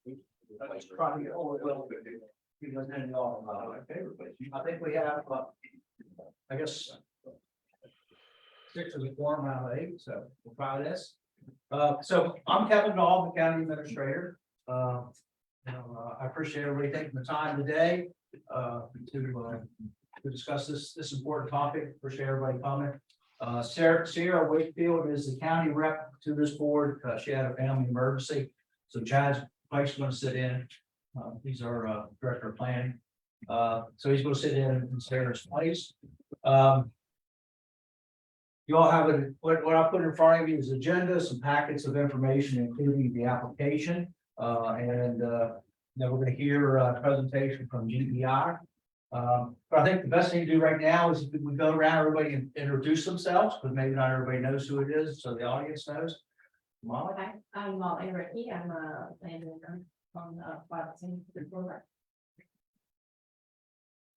That's probably all it will be. Because then y'all, my favorite place. I think we have, I guess, 6 is a quorum out of 8, so we'll try this. So I'm Kevin Dahl, the county administrator. I appreciate everybody taking the time today to discuss this important topic. Appreciate everybody coming. Sierra Wakefield is the county rep to this board. She had a family emergency, so Chad's Mike's going to sit in. He's our director of planning. So he's going to sit in Sarah's place. You all have what I put in front of you is agenda, some packets of information, including the application. Then we're going to hear a presentation from GEI. But I think the best thing to do right now is if we go around, everybody and introduce themselves, because maybe not everybody knows who it is, so the audience knows. Molly? Hi, I'm Molly Ricky. I'm a landowner on the 510.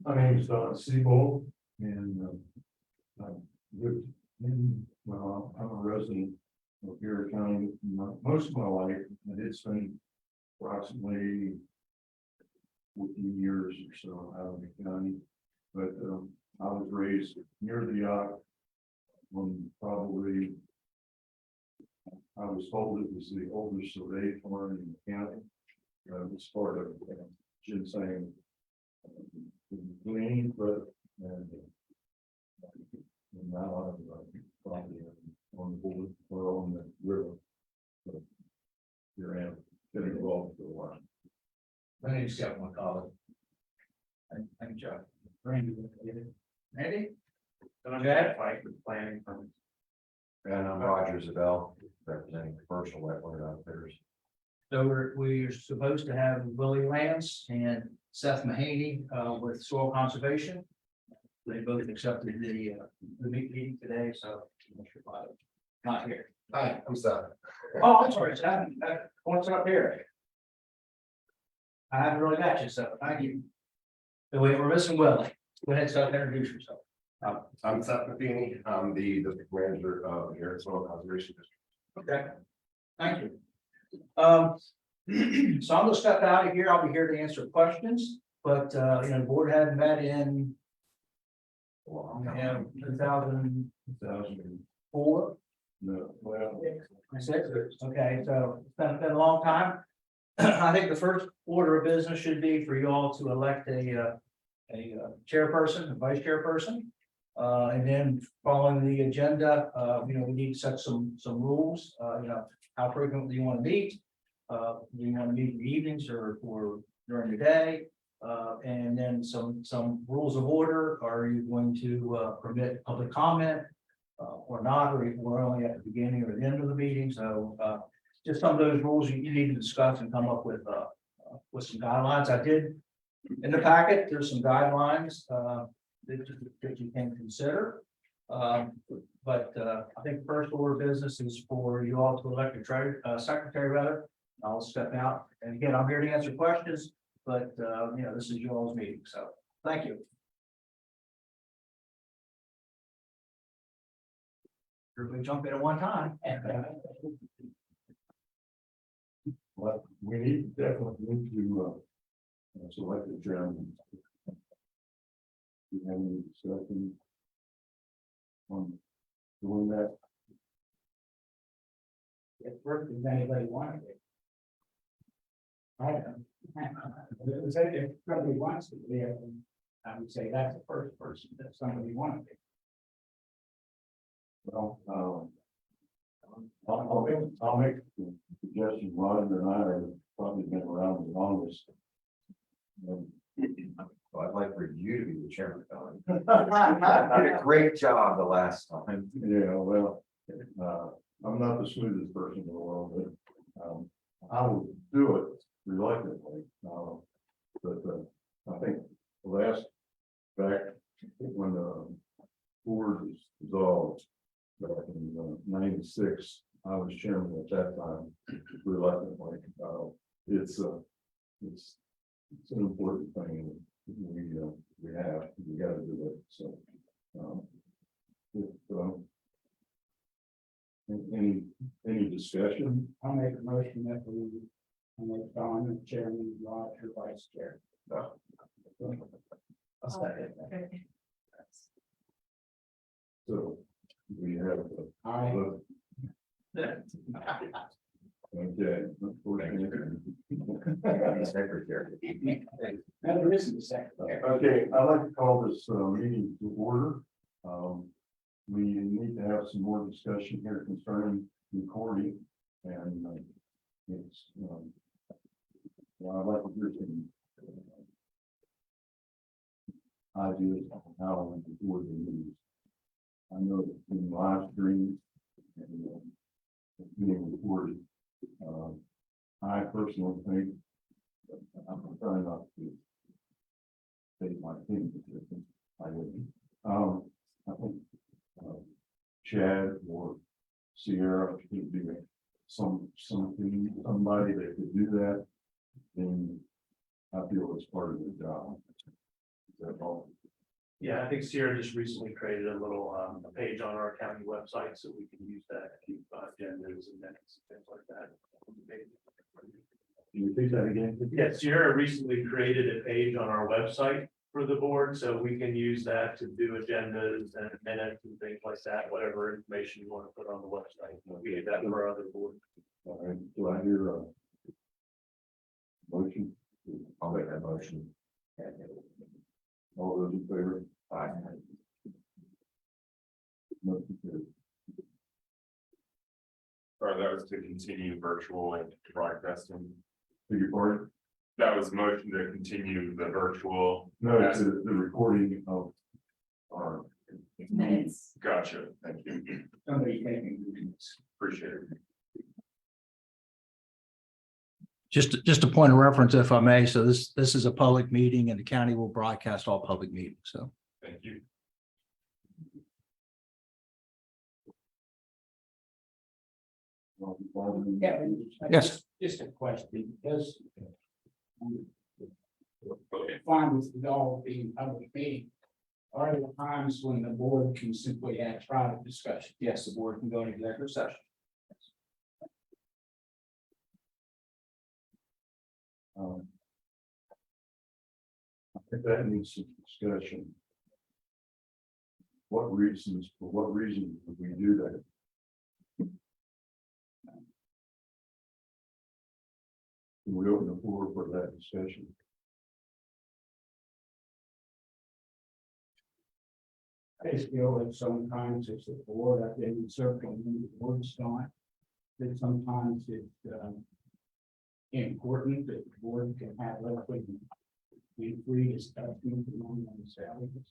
My name is Seabold, and I'm a resident of Youghiogheny County most of my life. I did spend approximately 14 years or so out of the county, but I was raised near the yacht. When probably I was told it was the oldest survey farm in the county. It was part of ginseng. Gleaning, but and now I'm probably on the board or on the river. So here I am, been involved for a while. My name's Kevin McCullough. I'm Joe. Randy? Chad? Fight with planning from. And I'm Roger Zabel, representing commercial wetland outfitters. So we're supposed to have Willie Lance and Seth Mahaney with soil conservation. They both accepted the meeting today, so not here. Hi, I'm Seth. Oh, I'm sorry, Seth. What's up here? I haven't really got you, so thank you. So we're missing Willie. Go ahead, Seth, introduce yourself. I'm Seth Matheny. I'm the district manager of here at Soil Conservation District. Okay, thank you. So I'm gonna step out of here. I'll be here to answer questions, but the board hadn't met in 2004. No, well, Okay, so it's been a long time. I think the first order of business should be for you all to elect a chairperson, a vice chairperson. And then following the agenda, we need to set some rules, how frequently you want to meet. Do you want to meet in the evenings or during the day? And then some rules of order. Are you going to permit public comment or not, or we're only at the beginning or the end of the meeting? So just some of those rules you need to discuss and come up with some guidelines. I did in the packet. There's some guidelines that you can consider. But I think the first order of business is for you all to elect a secretary rather. I'll step out, and again, I'm here to answer questions, but this is you all's meeting, so thank you. Everybody jump in at one time. but we definitely need to select a chairman. Do you have any discussion on doing that? It's worth if anybody wanted it. I don't. If somebody wants to be, I would say that's the first person that somebody wanted it. Well, I'll make the suggestion. Roger and I have probably been around the longest. Well, I'd like for you to be the chairman, Don. You did a great job the last time. Yeah, well, I'm not the smoothest person in the world, but I will do it reluctantly. But I think the last back when the board was dissolved back in '96, I was chairman at that time reluctantly. It's an important thing we have. We got to do it. So any discussion? I'll make a motion that we And then Don, the chairman, Roger, vice chair. I'll second. Okay. So we have, I, okay. Secretary. no, there isn't a secretary. Okay, I'd like to call this meeting to order. We need to have some more discussion here concerning recording and it's, well, I'd like to hear some ideas on how we record the news. I know that in live stream and it's being recorded. I personally think, I'm trying not to state my opinion, I wouldn't. I think Chad or Sierra could be somebody that could do that, then I feel it's part of the job. Is that all? Yeah, I think Sierra just recently created a little a page on our county website, so we can use that to keep agendas and minutes and things like that. Can you repeat that again? Yeah, Sierra recently created a page on our website for the board, so we can use that to do agendas and minutes and things like that, whatever information you want to put on the website. We have that for our other boards. All right, do I hear a motion? I'll make that motion. All those in favor? Aye. Motion carries. Or that was to continue virtual and broadcasting. Beg your pardon? That was motion to continue the virtual. No, it's the recording of our. Minutes. Gotcha, thank you, Somebody making minutes. appreciate it. Just a point of reference, if I may, so this is a public meeting and the county will broadcast all public meetings, so. Thank you. Yeah. Yes. Just a question, because fine with it all being public meeting. Are there times when the board can simply have private discussion? Yes, the board can go into executive session. I think that needs some discussion. For what reasons would we do that? Can we open the floor for that discussion? I just feel that sometimes it's the board, I've been circling the board's on. That sometimes it's important that the board can have roughly free discussion among themselves. That's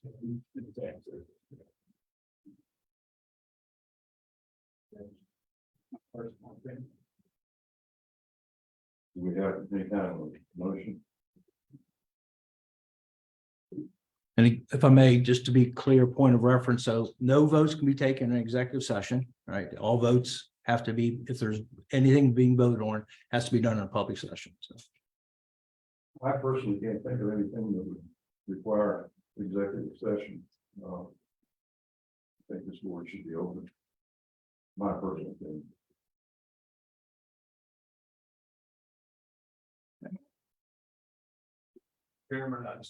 my personal opinion. Do we have any kind of motion? And if I may, just to be clear, point of reference, so no votes can be taken in executive session, right? All votes have to be, if there's anything being voted on, has to be done in a public session, so. I personally can't think of anything that would require executive session. I think this board should be open. My personal opinion. Chairman, I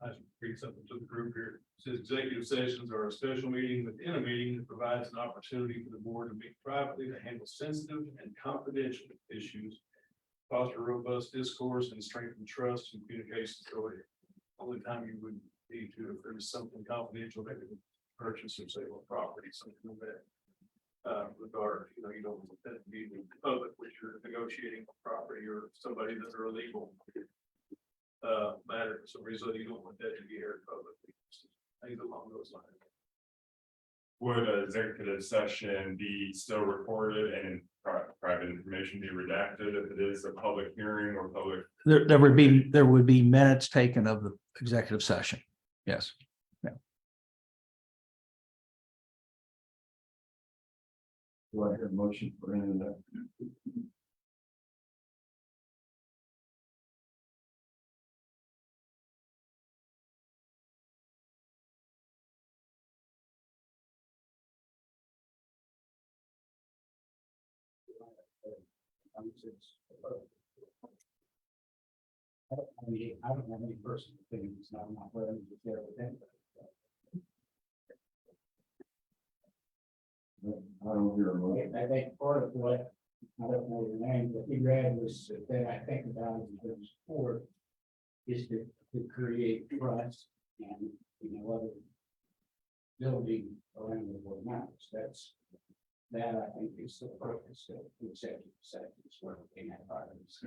should read something to the group here. It says executive sessions are a special meeting within a meeting that provides an opportunity for the board to meet privately to handle sensitive and confidential issues, foster robust discourse and strengthen trust and communication authority. Only time you would need to, if there's something confidential that could purchase or sale of property, something of that regard, you don't want that to be in public, which you're negotiating property or somebody that's a legal matter for some reason, you don't want that to be aired publicly. Things along those lines. Would an executive session be still recorded and private information be redacted if it is a public hearing or public? There would be minutes taken of the executive session. Yes. Do I hear a motion for any of that? I don't have any personal opinions, I'm not willing to share with anybody. I don't hear a motion. I think part of what, I don't know the name, but he read was that I think about in terms of support is to create trust and, other building around the board members. That I think is the purpose of the executive session, is we're looking at part of this.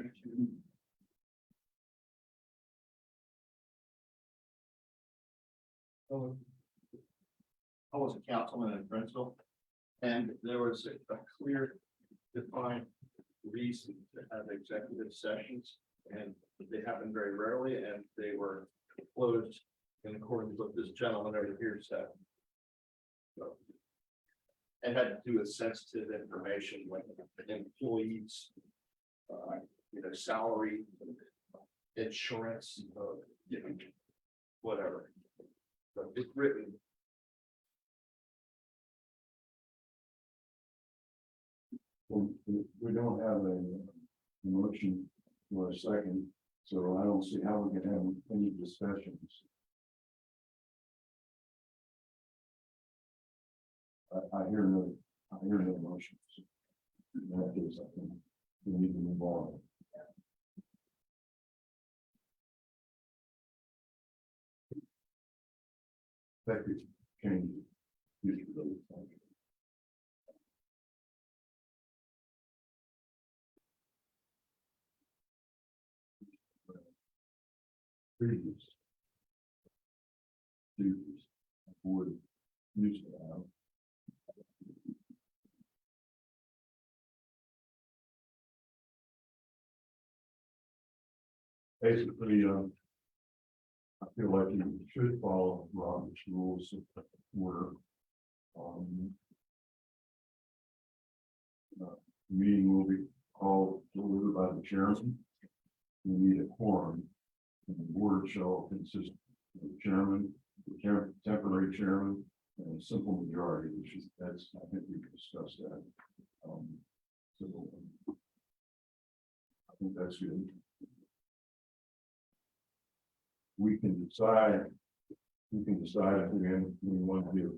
I was a councilman in Brentsville, and there was a clear, defined reason to have executive sessions, and they happen very rarely, and they were closed in accordance with this gentleman over here said. So, it had to do with sensitive information, like employees, salary, insurance, whatever. But it's written. We don't have a motion for a second, so I don't see how we can have any discussions. I hear no motions. In that case, I think we need to move on. Thank you. Change. Future vote. Thank you. Previous duties would used to have. Basically, I feel like you should follow Robert's rules of order. Meeting will be called to order by the chairman. We need a quorum. And the board shall consist of the chairman, temporary chairman, and a simple majority, which is, I think we discussed that. So I think that's good. We can decide if we want to give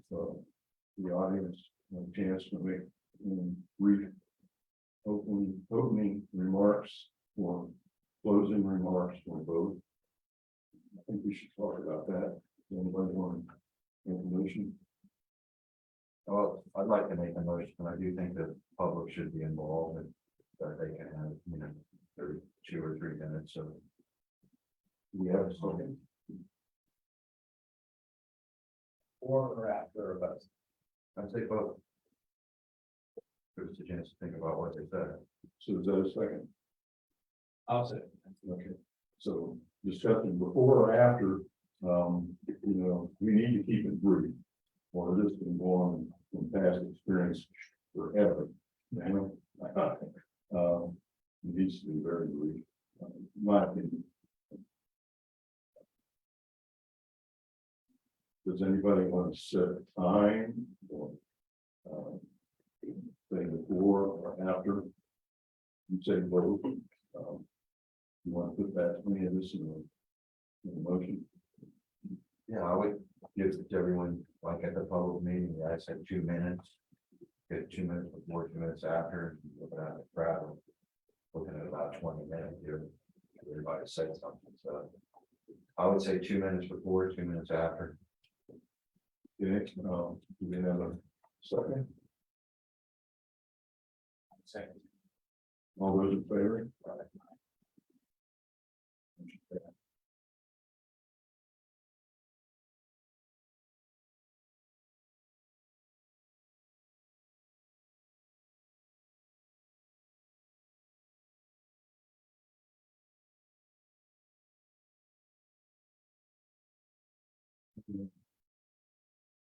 the audience a chance to make brief opening remarks or closing remarks for both. I think we should talk about that. Anybody want information? Well, I'd like to make a motion, and I do think that the public should be involved, and that they can have, 2 or 3 minutes, so. We have a second. Or after, or both. I'd say both. There's a chance to think about what they said. So is that a second? I'll say. Okay, so discussion before or after, we need to keep it brief. Or this can go on from past experience forever. It needs to be very brief, in my opinion. Does anybody want to set a time or say before or after? You say both. You want to put that any of this in the motion? Yeah, I would give it to everyone, like at the public meeting, I said 2 minutes. Get 2 minutes before, 2 minutes after, looking at the crowd. Looking at about 20 minutes here, everybody say something, so. I would say 2 minutes before, 2 minutes after. Okay, do we have a second? Second. All those in favor?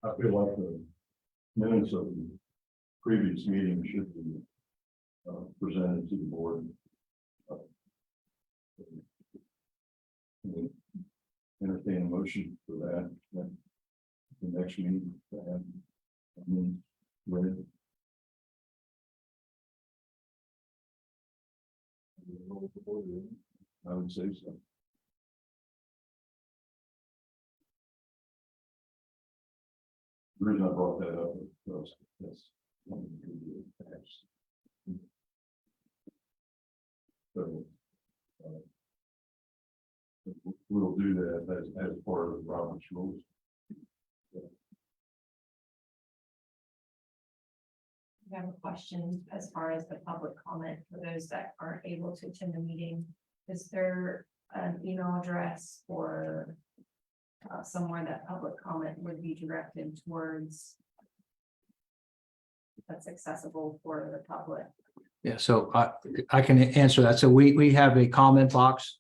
I feel like the minutes of the previous meeting should be presented to the board. Entertain a motion for that. The next meeting. Ready? I would say so. The reason I brought that up was that's one of the facts. So, we'll do that as part of the Robert's rules. I have a question as far as the public comment for those that aren't able to attend the meeting. Is there an email address or somewhere that public comment would be directed towards? That's accessible for the public? Yeah, so I can answer that. So we have a comment box,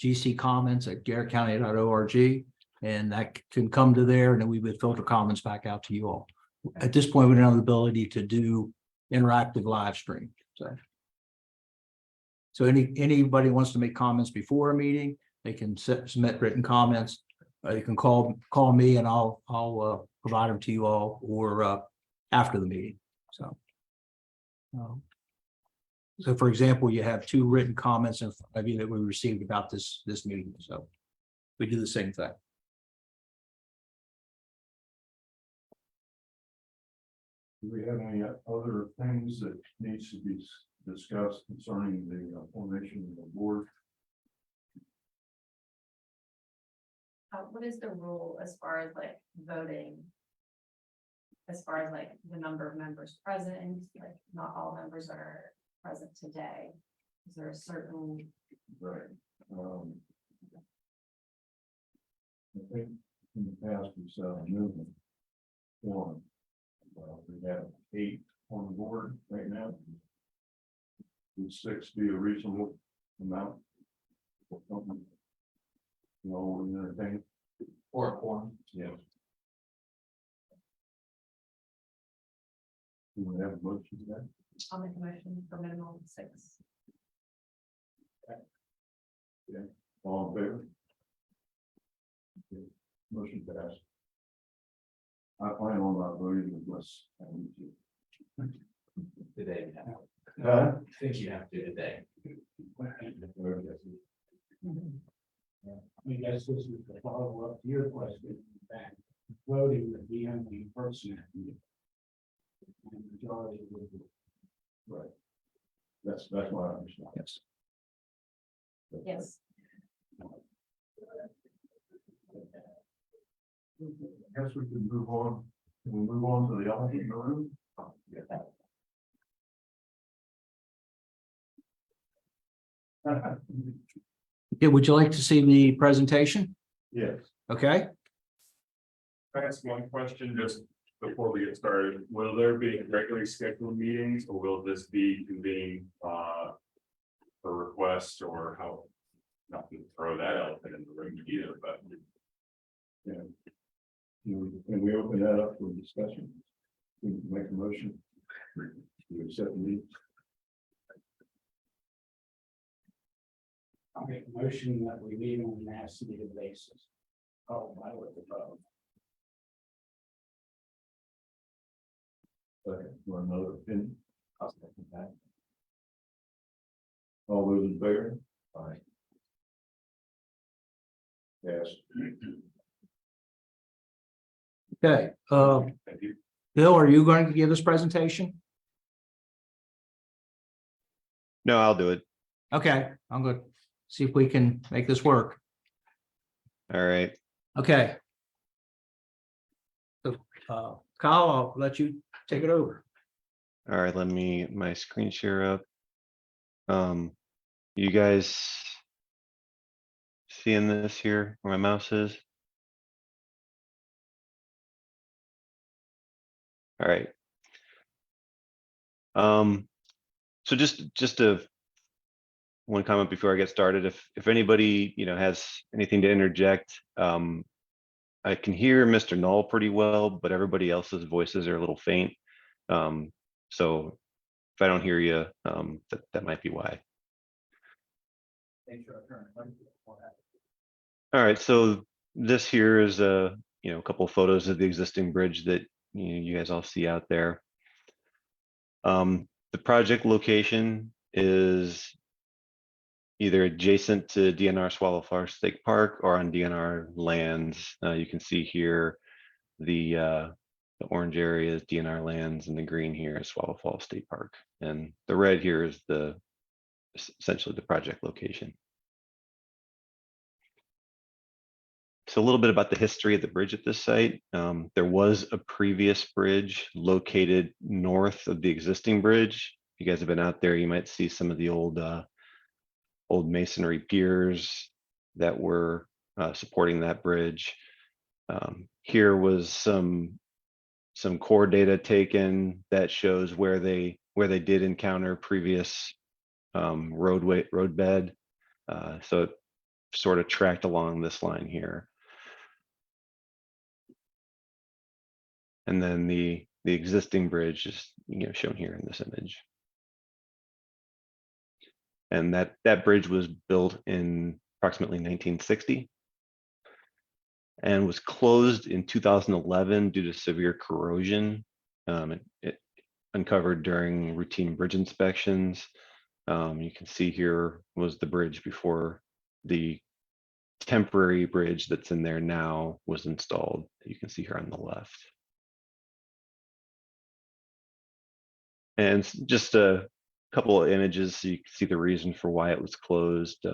gccomments@garrettcounty.org, and that can come to there, and then we would filter comments back out to you all. At this point, we don't have the ability to do interactive live stream. So anybody wants to make comments before a meeting, they can submit written comments. You can call me and I'll provide them to you all, or after the meeting. So for example, you have 2 written comments in front of you that we received about this meeting. So we do the same thing. Do we have any other things that needs to be discussed concerning the formation of the board? What is the rule as far as like voting? As far as like the number of members present, like not all members are present today. Is there a certain? Right. I think in the past we saw a movement form. We have 8 on the board right now. Would 6 be a reasonable amount? For something? No, we entertain. Or a quorum. Yes. Do we have a motion to that? I'll make a motion for minimum of 6. All in favor? Okay, motion passed. I plan on not voting unless I need to. Today. Huh? I think you have to today. I mean, that's just to follow up to your question, that voting would be only in person. At the meeting. And majority would be. Right. That's what I understand. Yes. Yes. Guess we can move on. Can we move on to the elephant in the room? Yeah, would you like to see the presentation? Yes. Okay. Can I ask one question just before we get started? Will there be regularly scheduled meetings, or will this be convening a request, or how? Not to throw that elephant in the room either, but Yeah. Can we open that up for discussion? We can make a motion. We accept the meeting. I'll make a motion that we meet on an as-needed basis. Oh, I would vote. For another opinion. I'll second that. All those in favor? Aye. Yes. Okay. thank you. Bill, are you going to give this presentation? No, I'll do it. Okay, I'm good. See if we can make this work. All right. Okay. So, Kyle, I'll let you take it over. All right. Let me my screen share up. You guys seeing this here where my mouse is? All right. So just a one comment before I get started. If anybody, has anything to interject, I can hear Mr. Knoll pretty well, but everybody else's voices are a little faint. So if I don't hear you, that might be why. All right, so this here is a couple of photos of the existing bridge that you guys all see out there. The project location is either adjacent to DNR Swallow Forest State Park or on DNR lands. You can see here the The orange area is DNR lands, and the green here is Swallow Falls State Park. And the red here is essentially the project location. So a little bit about the history of the bridge at this site. There was a previous bridge located north of the existing bridge. If you guys have been out there, you might see some of the old masonry piers that were supporting that bridge. Here was some core data taken that shows where they did encounter previous road bed. So it sort of tracked along this line here. And then the existing bridge is shown here in this image. And that bridge was built in approximately 1960 and was closed in 2011 due to severe corrosion. It uncovered during routine bridge inspections. You can see here was the bridge before the temporary bridge that's in there now was installed. You can see here on the left. And just a couple of images so you can see the reason for why it was closed.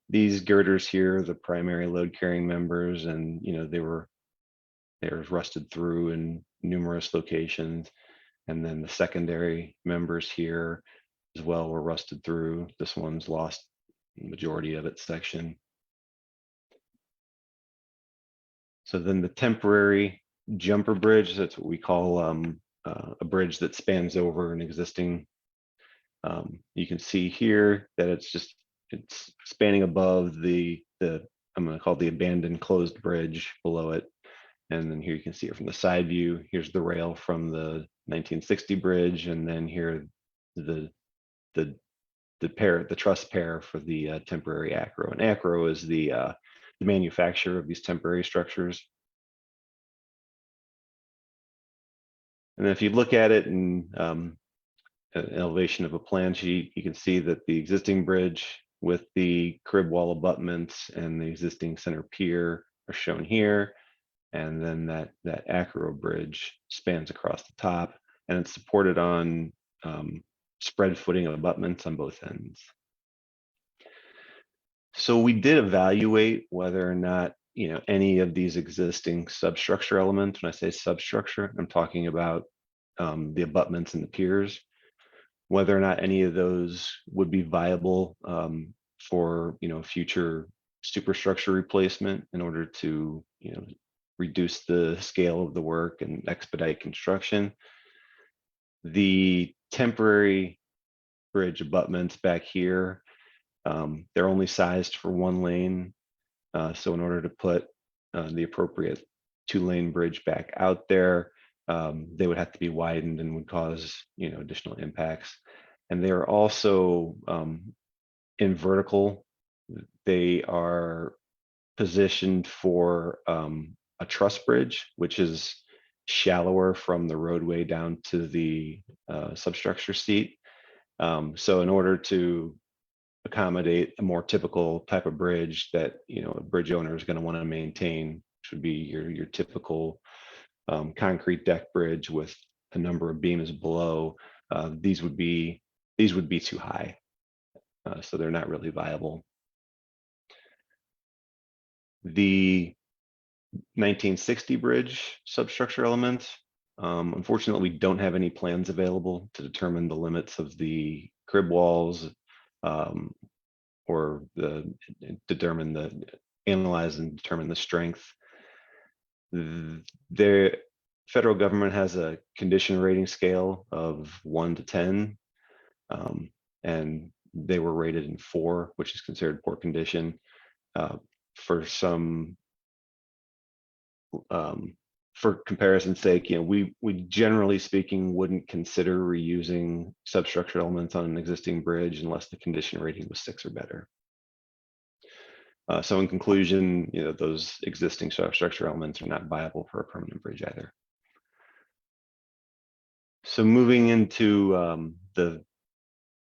These girders here, the primary load carrying members, and they were rusted through in numerous locations. And then the secondary members here as well were rusted through. This one's lost the majority of its section. So then the temporary jumper bridge, that's what we call a bridge that spans over an existing. You can see here that it's spanning above the I'm going to call the abandoned closed bridge below it. And then here you can see it from the side view. Here's the rail from the 1960 bridge, and then here the truss pair for the temporary acro. And acro is the manufacturer of these temporary structures. And then if you look at it in an elevation of a plan sheet, you can see that the existing bridge with the crib wall abutments and the existing center pier are shown here. And then that acro bridge spans across the top, and it's supported on spread footing abutments on both ends. So we did evaluate whether or not any of these existing substructure elements. When I say substructure, I'm talking about the abutments and the piers, whether or not any of those would be viable for future superstructure replacement in order to reduce the scale of the work and expedite construction. The temporary bridge abutments back here, they're only sized for one lane. So in order to put the appropriate 2-lane bridge back out there, they would have to be widened and would cause additional impacts. And they are also in vertical. They are positioned for a truss bridge, which is shallower from the roadway down to the substructure seat. So in order to accommodate a more typical type of bridge that a bridge owner is going to want to maintain, which would be your typical concrete deck bridge with a number of beams below, these would be too high, so they're not really viable. The 1960 bridge substructure elements, unfortunately, we don't have any plans available to determine the limits of the crib walls, or analyze and determine the strength. The federal government has a condition rating scale of 1 to 10, and they were rated in 4, which is considered poor condition. For comparison's sake, we generally speaking wouldn't consider reusing substructure elements on an existing bridge unless the condition rating was 6 or better. So in conclusion, those existing substructure elements are not viable for a permanent bridge either. So moving into the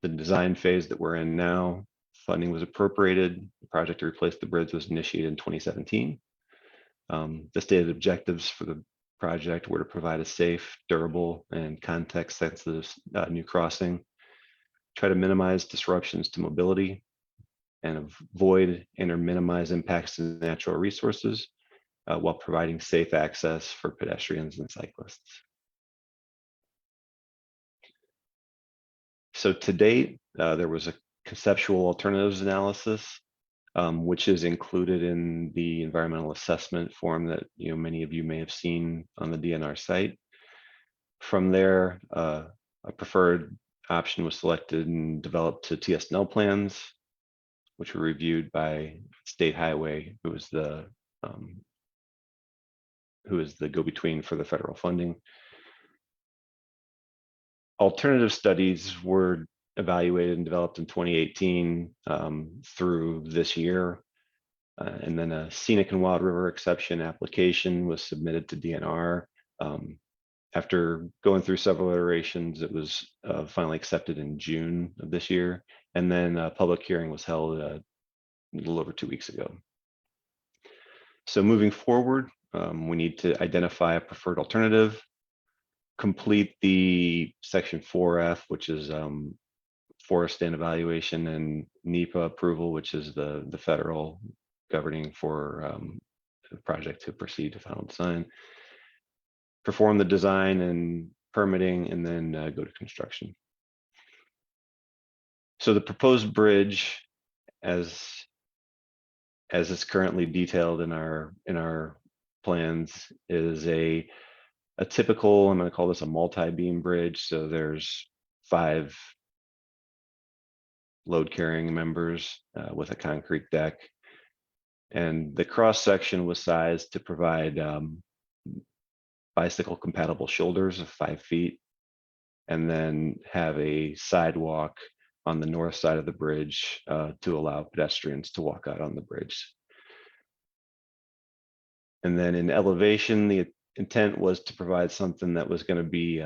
design phase that we're in now, funding was appropriated. The project to replace the bridge was initiated in 2017. The stated objectives for the project were to provide a safe, durable, and context-sensitive new crossing, try to minimize disruptions to mobility, and avoid and/or minimize impacts to natural resources while providing safe access for pedestrians and cyclists. So to date, there was a conceptual alternatives analysis, which is included in the environmental assessment form that many of you may have seen on the DNR site. From there, a preferred option was selected and developed to TSNL plans, which were reviewed by State Highway, who is the go-between for the federal funding. Alternative studies were evaluated and developed in 2018 through this year. And then a scenic and wild river exception application was submitted to DNR. After going through several iterations, it was finally accepted in June of this year. And then a public hearing was held a little over 2 weeks ago. So moving forward, we need to identify a preferred alternative, complete the section 4F, which is forest stand evaluation, and NEPA approval, which is the federal governing for the project to proceed to final design, perform the design and permitting, and then go to construction. So the proposed bridge, as is currently detailed in our plans, is a typical, I'm going to call this a multi-beam bridge. So there's 5 load carrying members with a concrete deck. And the cross section was sized to provide bicycle compatible shoulders of 5 feet, and then have a sidewalk on the north side of the bridge to allow pedestrians to walk out on the bridge. And then in elevation, the intent was to provide something that was going to be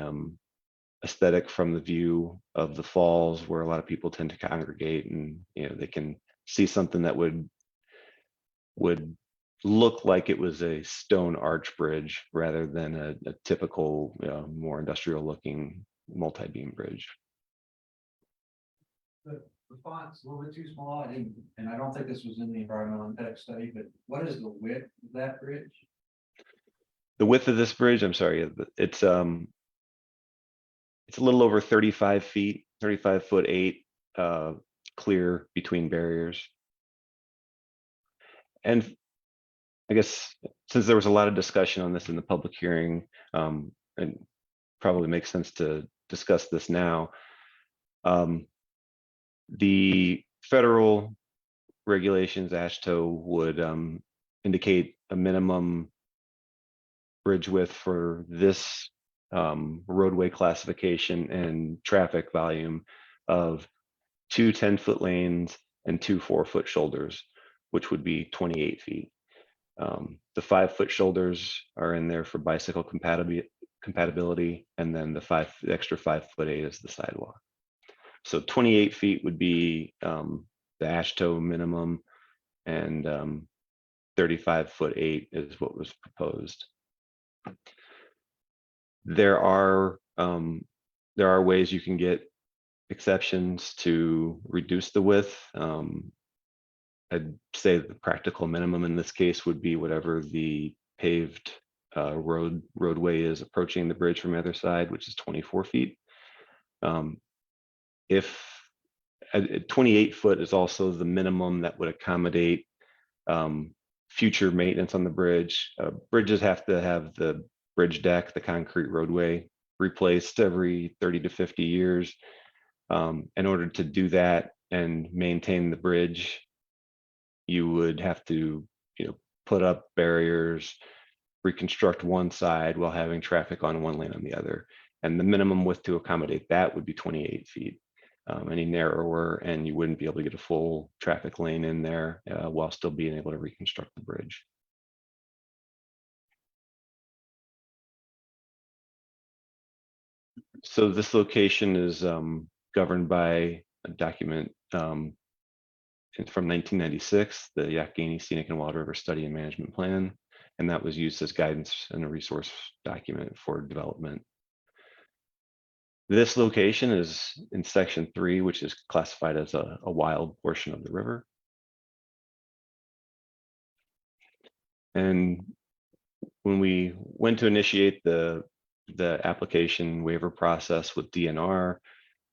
aesthetic from the view of the falls, where a lot of people tend to congregate, and they can see something that would look like it was a stone arch bridge rather than a typical more industrial looking multi-beam bridge. The font's a little bit too small, and I don't think this was in the environmental impact study, but what is the width of that bridge? The width of this bridge, I'm sorry, it's a little over 35 feet, 35'8", clear between barriers. And I guess since there was a lot of discussion on this in the public hearing, and probably makes sense to discuss this now. The federal regulations, AASHTO, would indicate a minimum bridge width for this roadway classification and traffic volume of 2 10-foot lanes and 2 4-foot shoulders, which would be 28 feet. The 5-foot shoulders are in there for bicycle compatibility, and then the extra 5'8" is the sidewalk. So 28 feet would be the AASHTO minimum, and 35'8" is what was proposed. There are ways you can get exceptions to reduce the width. I'd say the practical minimum in this case would be whatever the paved roadway is approaching the bridge from the other side, which is 24 feet. If 28 foot is also the minimum that would accommodate future maintenance on the bridge. Bridges have to have the bridge deck, the concrete roadway, replaced every 30 to 50 years. In order to do that and maintain the bridge, you would have to put up barriers, reconstruct one side while having traffic on one lane on the other. And the minimum width to accommodate that would be 28 feet. Any narrower, and you wouldn't be able to get a full traffic lane in there while still being able to reconstruct the bridge. So this location is governed by a document from 1996, the Youghiogheny Scenic and Wild River Study and Management Plan. And that was used as guidance and a resource document for development. This location is in section 3, which is classified as a wild portion of the river. And when we went to initiate the application waiver process with DNR,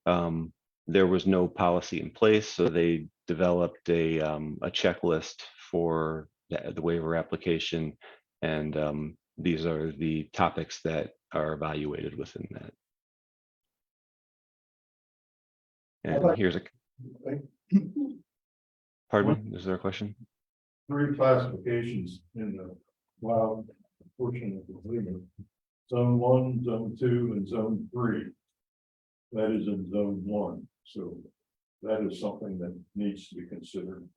there was no policy in place, so they developed a checklist for the waiver application, and these are the topics that are evaluated within that. And here's a, pardon me, is there a question? 3 classifications in the wild portion of the agreement. Zone 1, zone 2, and zone 3. That is in zone 1, so that is something that needs to be considered.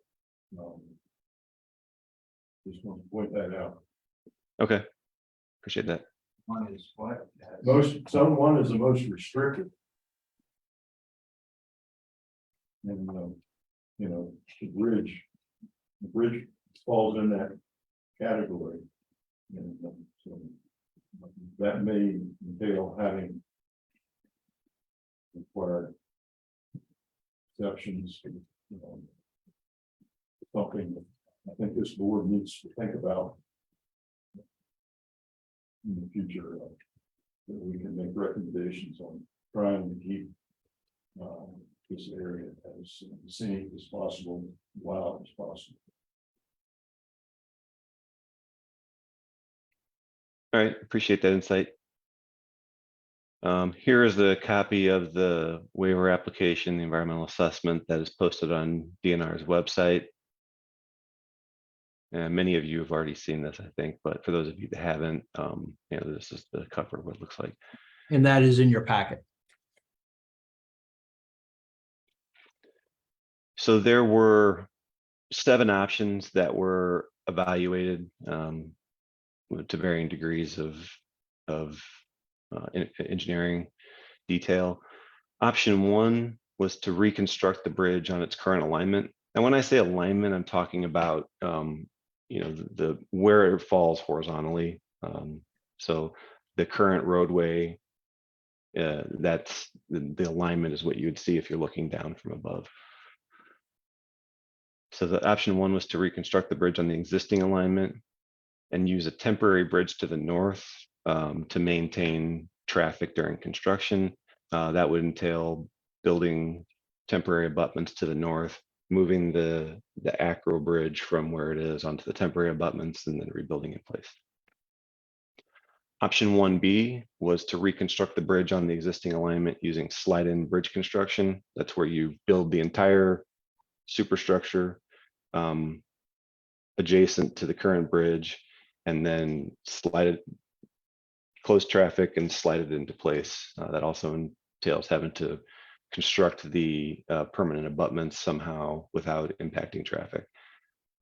Just want to point that out. Okay, appreciate that. One is what? Zone 1 is the most restricted. And, you know, the bridge falls in that category. And so that may entail having required exceptions, you know, something that I think this board needs to think about in the future, that we can make recommendations on trying to keep this area as scenic as possible, wild as possible. All right, appreciate that insight. Here is the copy of the waiver application, the environmental assessment that is posted on DNR's website. And many of you have already seen this, I think, but for those of you that haven't, you know, this is the cover of what it looks like. And that is in your packet. So there were 7 options that were evaluated to varying degrees of engineering detail. Option 1 was to reconstruct the bridge on its current alignment. And when I say alignment, I'm talking about you know, the where it falls horizontally. So the current roadway, that's the alignment is what you would see if you're looking down from above. So the option 1 was to reconstruct the bridge on the existing alignment and use a temporary bridge to the north to maintain traffic during construction. That would entail building temporary abutments to the north, moving the acro bridge from where it is onto the temporary abutments, and then rebuilding in place. Option 1B was to reconstruct the bridge on the existing alignment using slide-in bridge construction. That's where you build the entire superstructure adjacent to the current bridge, and then slide it, close traffic and slide it into place. That also entails having to construct the permanent abutments somehow without impacting traffic.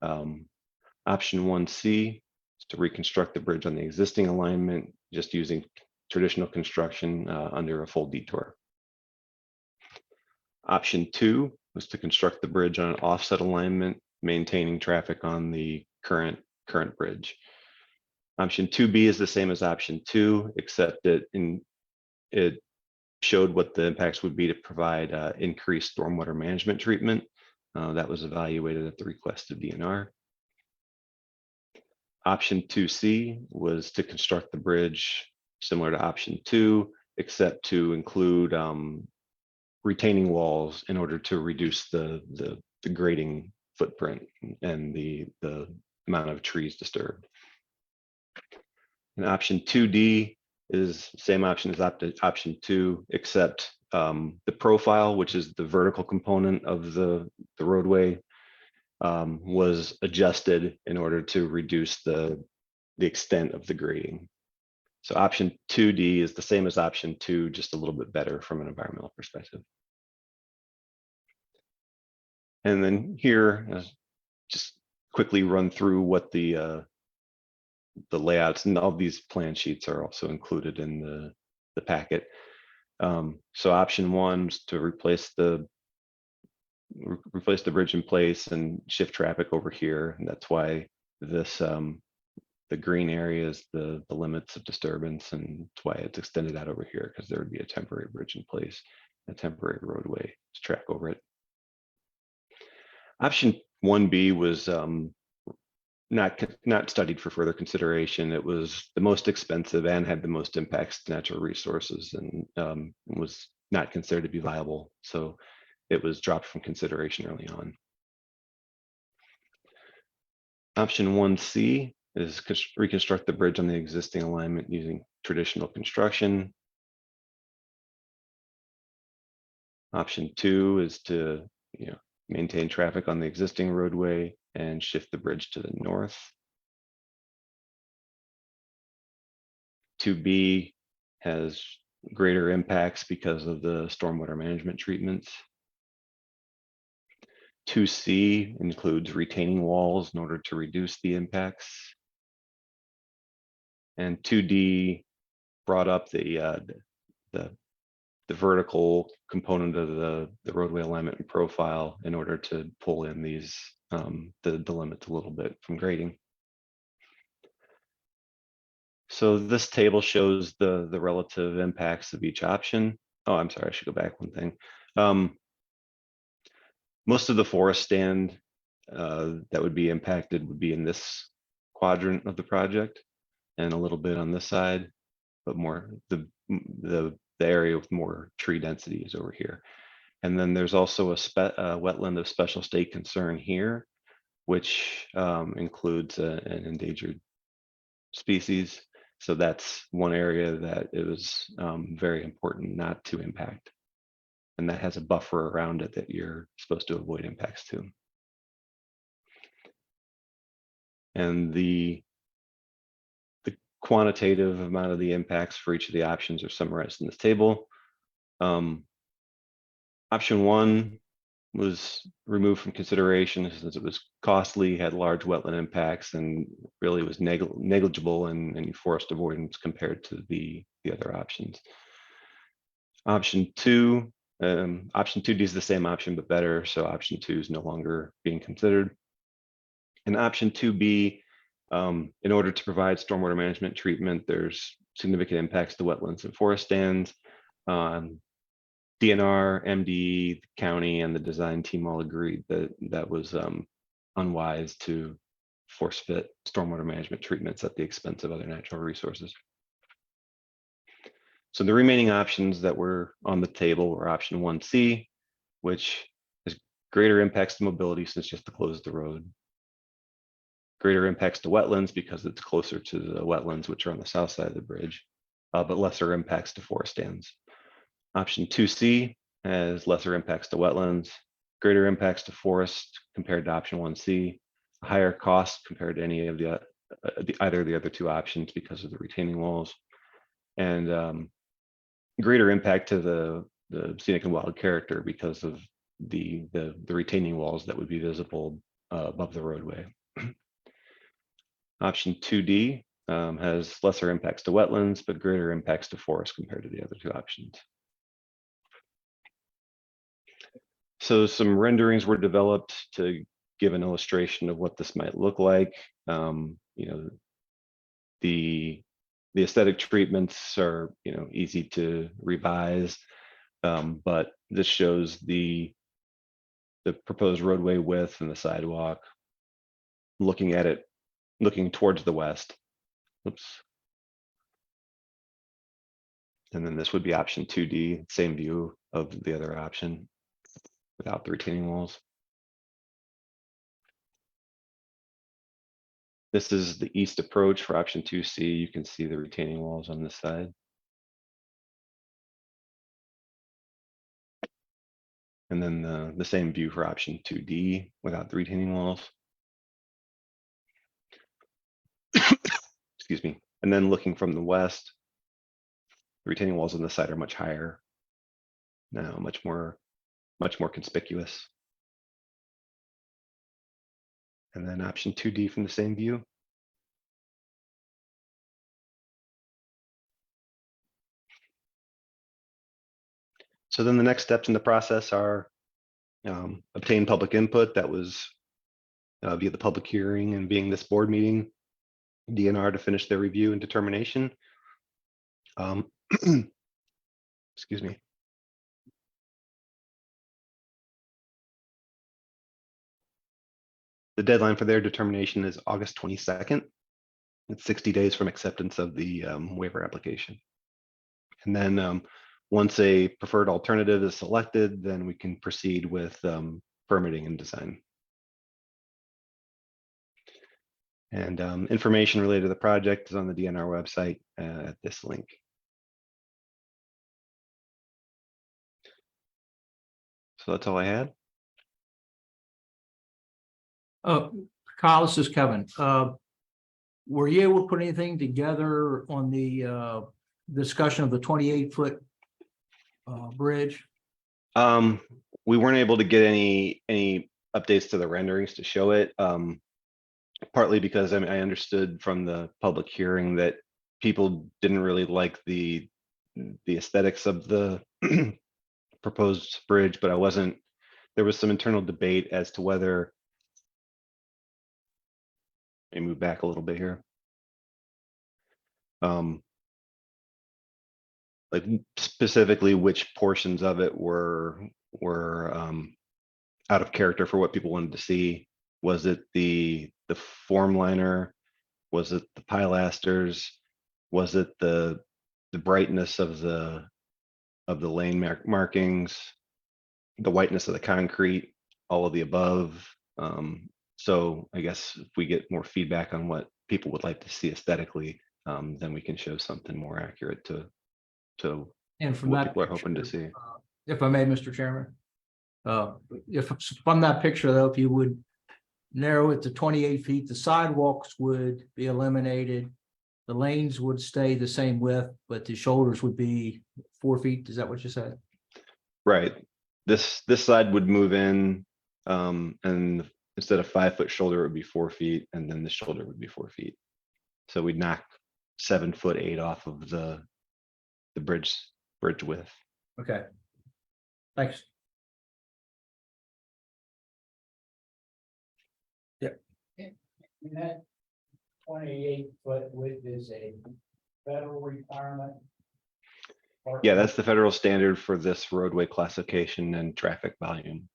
Option 1C is to reconstruct the bridge on the existing alignment, just using traditional construction under a full detour. Option 2 was to construct the bridge on an offset alignment, maintaining traffic on the current bridge. Option 2B is the same as option 2, except that it showed what the impacts would be to provide increased stormwater management treatment. That was evaluated at the request of DNR. Option 2C was to construct the bridge similar to option 2, except to include retaining walls in order to reduce the grading footprint and the amount of trees disturbed. And option 2D is same option as option 2, except the profile, which is the vertical component of the roadway, was adjusted in order to reduce the extent of the grading. So option 2D is the same as option 2, just a little bit better from an environmental perspective. And then here, just quickly run through what the layouts, and all these plan sheets are also included in the packet. So option 1 is to replace the bridge in place and shift traffic over here, and that's why this the green area is the limits of disturbance, and that's why it's extended out over here, because there would be a temporary bridge in place, a temporary roadway to track over it. Option 1B was not studied for further consideration. It was the most expensive and had the most impacts to natural resources, and was not considered to be viable. So it was dropped from consideration early on. Option 1C is reconstruct the bridge on the existing alignment using traditional construction. Option 2 is to, maintain traffic on the existing roadway and shift the bridge to the north. 2B has greater impacts because of the stormwater management treatments. 2C includes retaining walls in order to reduce the impacts. And 2D brought up the vertical component of the roadway alignment and profile in order to pull in these the limits a little bit from grading. So this table shows the relative impacts of each option. Oh, I'm sorry, I should go back one thing. Most of the forest stand that would be impacted would be in this quadrant of the project, and a little bit on this side, but more the area with more tree density is over here. And then there's also a wetland of special state concern here, which includes an endangered species. So that's one area that it was very important not to impact. And that has a buffer around it that you're supposed to avoid impacts to. And the quantitative amount of the impacts for each of the options are summarized in this table. Option 1 was removed from consideration since it was costly, had large wetland impacts, and really was negligible in forest avoidance compared to the other options. Option 2, option 2D is the same option but better, so option 2 is no longer being considered. And option 2B, in order to provide stormwater management treatment, there's significant impacts to wetlands and forest stands. DNR, MDE, the county, and the design team all agreed that that was unwise to force fit stormwater management treatments at the expense of other natural resources. So the remaining options that were on the table were option 1C, which has greater impacts to mobility since you have to close the road. Greater impacts to wetlands because it's closer to the wetlands, which are on the south side of the bridge, but lesser impacts to forest stands. Option 2C has lesser impacts to wetlands, greater impacts to forest compared to option 1C, higher cost compared to any of either of the other two options because of the retaining walls, and greater impact to the scenic and wild character because of the retaining walls that would be visible above the roadway. Option 2D has lesser impacts to wetlands, but greater impacts to forest compared to the other two options. So some renderings were developed to give an illustration of what this might look like. The aesthetic treatments are easy to revise, but this shows the proposed roadway width and the sidewalk, looking towards the west. Oops. And then this would be option 2D, same view of the other option without the retaining walls. This is the east approach for option 2C. You can see the retaining walls on this side. And then the same view for option 2D without the retaining walls. Excuse me. And then looking from the west, the retaining walls on this side are much higher. Now much more conspicuous. And then option 2D from the same view. So then the next steps in the process are obtain public input. That was via the public hearing and being this board meeting. DNR to finish their review and determination. Excuse me. The deadline for their determination is August 22nd. It's 60 days from acceptance of the waiver application. And then once a preferred alternative is selected, then we can proceed with permitting and design. And information related to the project is on the DNR website at this link. So that's all I had. Kyle, this is Kevin. Were you able to put anything together on the discussion of the 28-foot bridge? We weren't able to get any updates to the renderings to show it. Partly because I understood from the public hearing that people didn't really like the aesthetics of the proposed bridge, but there was some internal debate as to whether. Let me move back a little bit here. Like specifically which portions of it were out of character for what people wanted to see. Was it the form liner? Was it the pilasters? Was it the brightness of the lane markings? The whiteness of the concrete? All of the above. So I guess if we get more feedback on what people would like to see aesthetically, then we can show something more accurate to And from what that people are hoping to picture, see. if I may, Mr. Chairman. If from that picture, though, if you would narrow it to 28 feet, the sidewalks would be eliminated. The lanes would stay the same width, but the shoulders would be 4 feet. Is that what you said? Right. This side would move in, and instead of 5-foot shoulder, it would be 4 feet, and then the shoulder would be 4 feet. So we'd knock 7'8" off of the bridge width. Okay. Thanks. And that 28-foot width is a federal requirement? Yeah, that's the federal standard for this roadway classification and traffic volume.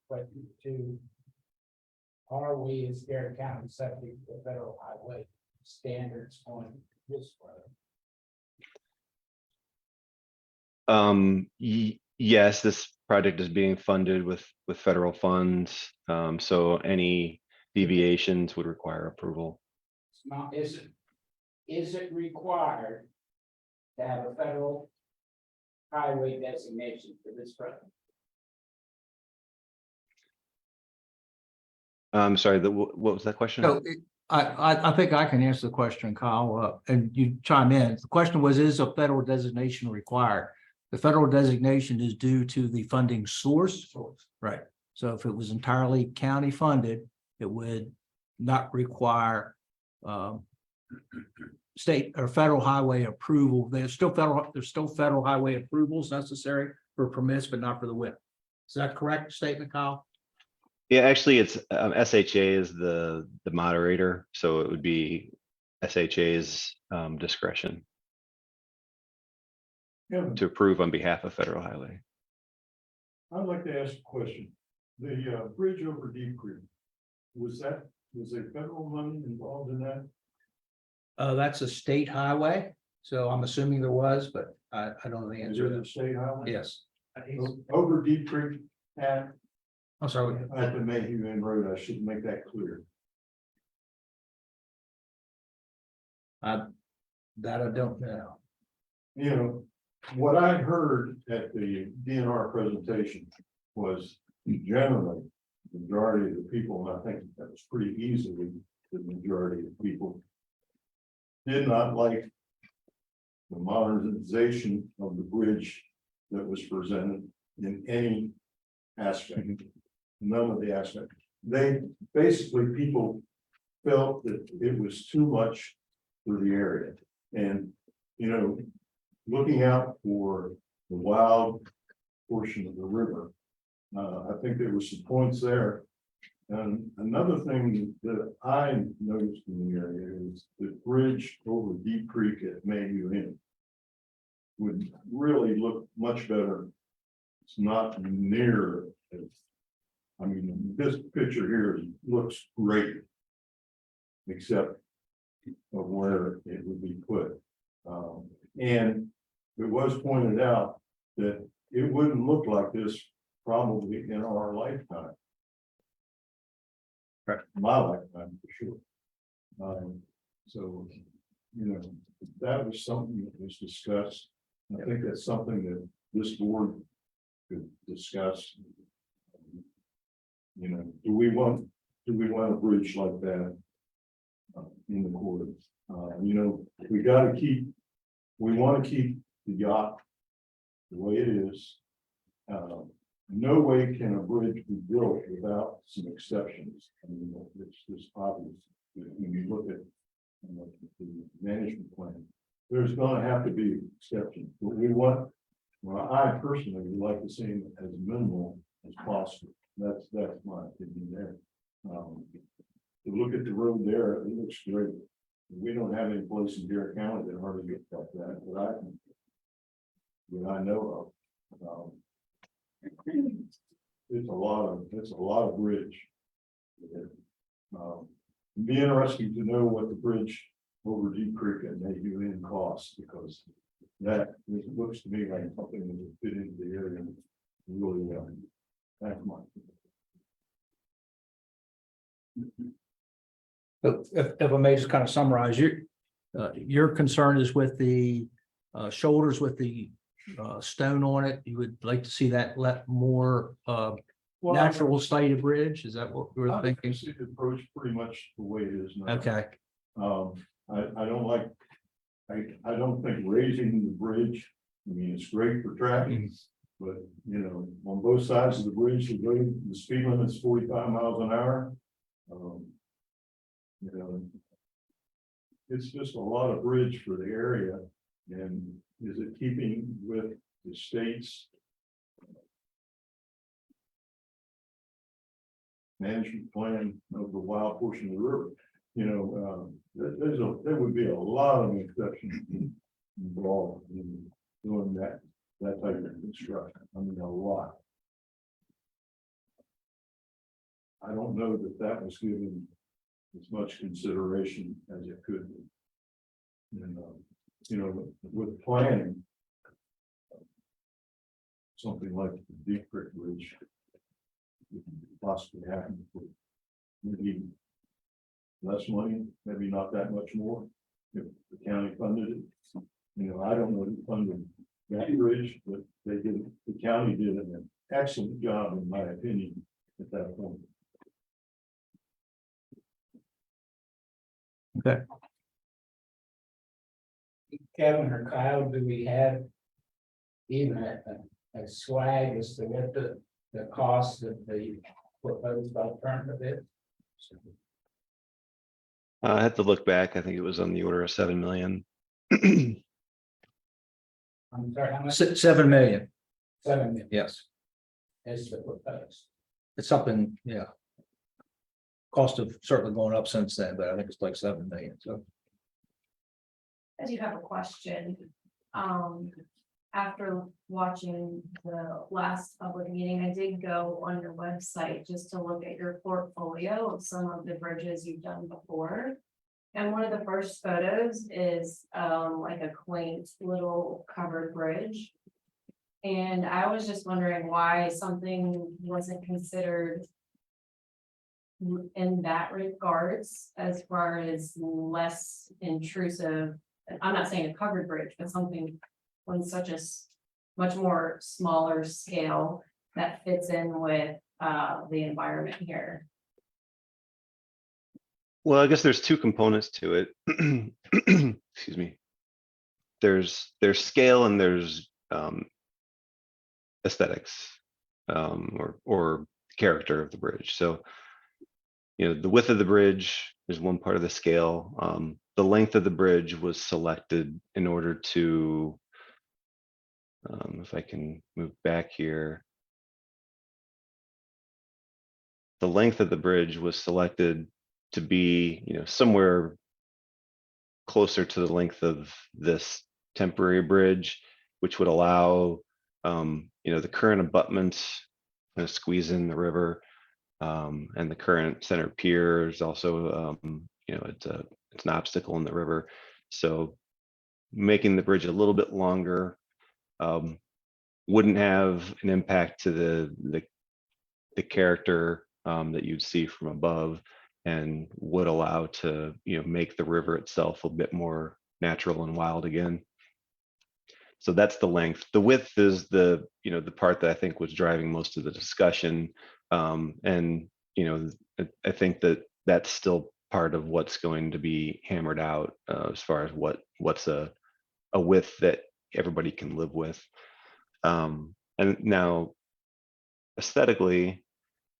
But are we as Garrett County subject to federal highway standards on this road? Yes, this project is being funded with federal funds. So any deviations would require approval. It's not, is it required to have a federal highway designation for this project? I'm sorry, what was that question? So I think I can answer the question, Kyle, and you chime in. The question was, is a federal designation required? The federal designation is due to the funding source. Right. So if it was entirely county funded, it would not require state or federal highway approval. There's still federal highway approvals necessary for permits, but not for the width. Is that correct statement, Kyle? Yeah, actually, it's SHA is the moderator, so it would be SHA's discretion to approve on behalf of federal highway. I'd like to ask a question. The bridge over Deep Creek, was there federal money involved in that? That's a state highway, so I'm assuming there was, but I don't know the Is answer. it a state highway? Yes. Over Deep Creek at I'm sorry. the Mayhew End Road, I should make that clear. That I don't know. You know, what I heard at the DNR presentation was generally the majority of the people, and I think that was pretty easily the majority of people, did not like the modernization of the bridge that was presented in any aspect, none of the aspects. They basically, people felt that it was too much for the area. And, you know, looking out for the wild portion of the river, I think there were some points there And another thing that I noticed in the area is the bridge over Deep Creek at Mayhew Inn would really look much better. It's not near as, I mean, this picture here looks great. Except of where it would be put. And it was pointed out that it wouldn't look like this probably in our lifetime. My lifetime for sure. So, you know, that was something that was discussed. I think that's something that this board could discuss. You know, do we want a bridge like that in the quarter? You know, we want to keep the yacht the way it is. No way can a bridge be built without some exceptions. I mean, it's just obvious. When you look at the management plan, there's going to have to be exceptions. But well, I personally would like to see them as minimal as possible. That's my opinion there. To look at the road there, it looks great. We don't have any place in Garrett County that hardly gets like that, that I know of. It's a lot of bridge. It'd be interesting to know what the bridge over Deep Creek and Mayhew Inn costs, because that looks to me like something that would fit into the area really well. That's my. But if I may just kind of summarize, your concern is with the shoulders with the stone on it. You would like to see that let more natural state of bridge. Is that what you were thinking? See the approach pretty much the way it is now. Okay. I don't like, I don't think raising the bridge, I mean, it's great for traffic. But, you know, on both sides of the bridge, the speed limit is 45 miles an hour. You know, it's just a lot of bridge for the area. And is it keeping with the state's management plan of the wild portion of the river? You know, there would be a lot of exceptions involved in doing that type of construction. I mean, a lot. I don't know that was given as much consideration as it could be. And, you know, with planning, something like the Deep Creek Bridge could possibly happen for maybe less money, maybe not that much more, if the county funded it. You know, I don't know who funded that bridge, but the county did an excellent job, in my opinion, at that point. Okay. Kevin or Kyle, do we have even a swag as to what the cost of the proposed alternative is? I had to look back. I think it was on the order of 7 million. I'm sorry, how much? 7 million. 7 million Yes, is the proposed. it's something, yeah. Cost of certainly going up since then, but I think it's like 7 million. So I do have a question. After watching the last public meeting, I did go on your website just to look at your portfolio of some of the bridges you've done before. And one of the first photos is like a quaint little covered bridge. And I was just wondering why something wasn't considered in that regards, as far as less intrusive. I'm not saying a covered bridge, but something on such a much more smaller scale that fits in with the environment here. Well, I guess there's two components to it. Excuse me. There's scale and there's aesthetics, or character of the bridge. So, you know, the width of the bridge is one part of the scale. The length of the bridge was selected in order to, if I can move back here. the length of the bridge was selected to be, somewhere closer to the length of this temporary bridge, which would allow, the current abutments to squeeze in the river. And the current center pier is also, it's an obstacle in the river. So making the bridge a little bit longer wouldn't have an impact to the character that you'd see from above, and would allow to, make the river itself a bit more natural and wild again. So that's the length. The width is the part that I think was driving most of the discussion. And, I think that that's still part of what's going to be hammered out as far as what's a width that everybody can live with. And now aesthetically,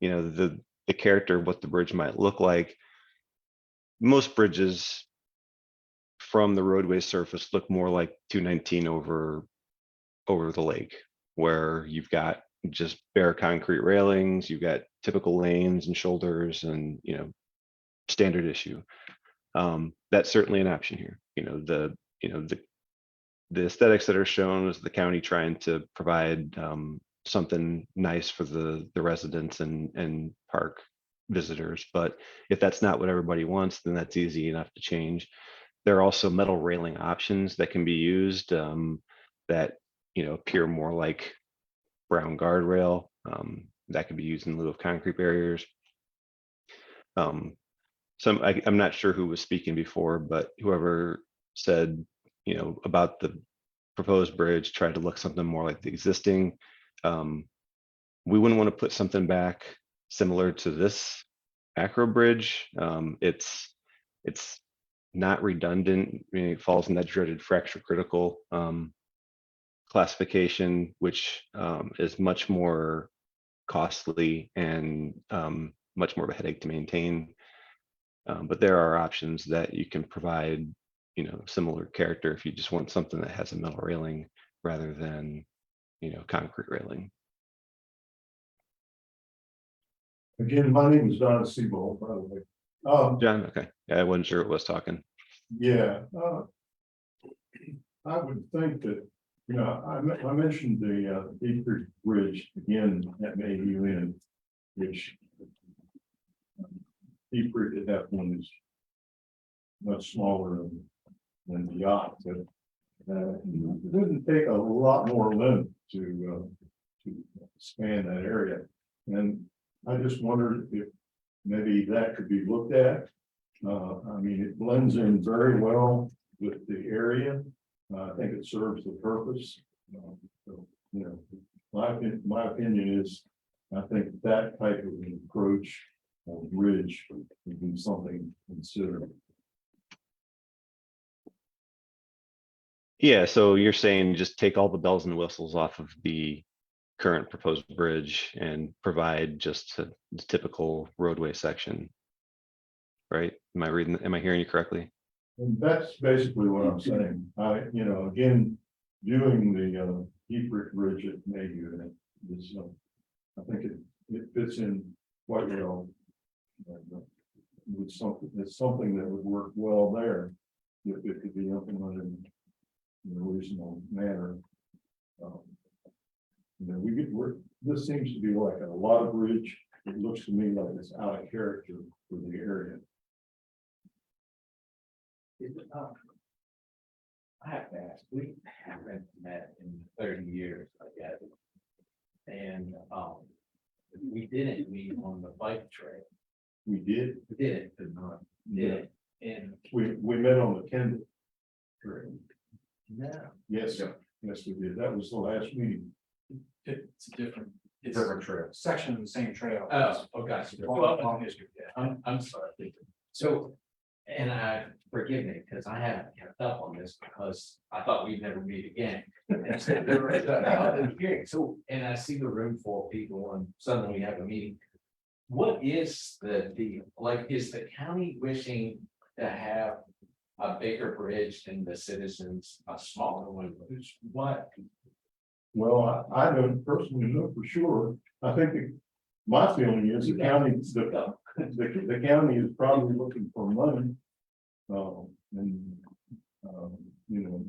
the character, what the bridge might look like. Most bridges from the roadway surface look more like 219 over the lake, where you've got just bare concrete railings, you've got typical lanes and shoulders, and standard issue. That's certainly an option here. The aesthetics that are shown is the county trying to provide something nice for the residents and park visitors. But if that's not what everybody wants, then that's easy enough to change. There are also metal railing options that can be used that appear more like brown guardrail that can be used in lieu of concrete barriers. I'm not sure who was speaking before, but whoever said about the proposed bridge tried to look something more like the existing. We wouldn't want to put something back similar to this acro bridge. It's not redundant. It falls in that dreaded fracture critical classification, which is much more costly and much more of a headache to maintain. But there are options that you can provide, similar character if you just want something that has a metal railing rather than, concrete railing. Again, my name is Don Seabold, by the way. John, okay. Yeah, I wasn't sure it was talking. Yeah, I would think that, I mentioned the Deep Creek Bridge again at Youghiogheny, which Deep Creek at that point is much smaller than the yacht, but it doesn't take a lot more length to expand that area. And I just wondered if maybe that could be looked at. I mean, it blends in very well with the area. I think it serves the purpose. So, my opinion is, I think that type of an approach or bridge would be something to consider. Yeah, so you're saying just take all the bells and whistles off of the current proposed bridge and provide just the typical roadway section, right? Am I hearing you correctly? And that's basically what I'm saying. Again, doing the Deep Creek Bridge at Youghiogheny is, I think it fits in quite well. It's something that would work well there if it could be implemented in a reasonable manner. This seems to be like a lot of bridge. It looks to me like it's out of character for the area. I have to ask, we haven't met in 30 years, I guess. And we didn't meet on the bike trail. We did. We did, but not, did. And We met on the Kendall. no, Yes, yes, we did. That was the last meeting. It's different. It's Different trail. section of the same trail. Oh, okay. Long history, yeah. I'm sorry. So, and forgive me, because I haven't kept up on this because I thought we'd never meet again. And so there was a hearing. So, and I see the room full of people and suddenly we have a meeting. What is is the county wishing to have a bigger bridge than the citizens, a smaller one? What? Well, I don't personally know for sure. I think My feeling is the county, the county is probably looking for money. And, you know,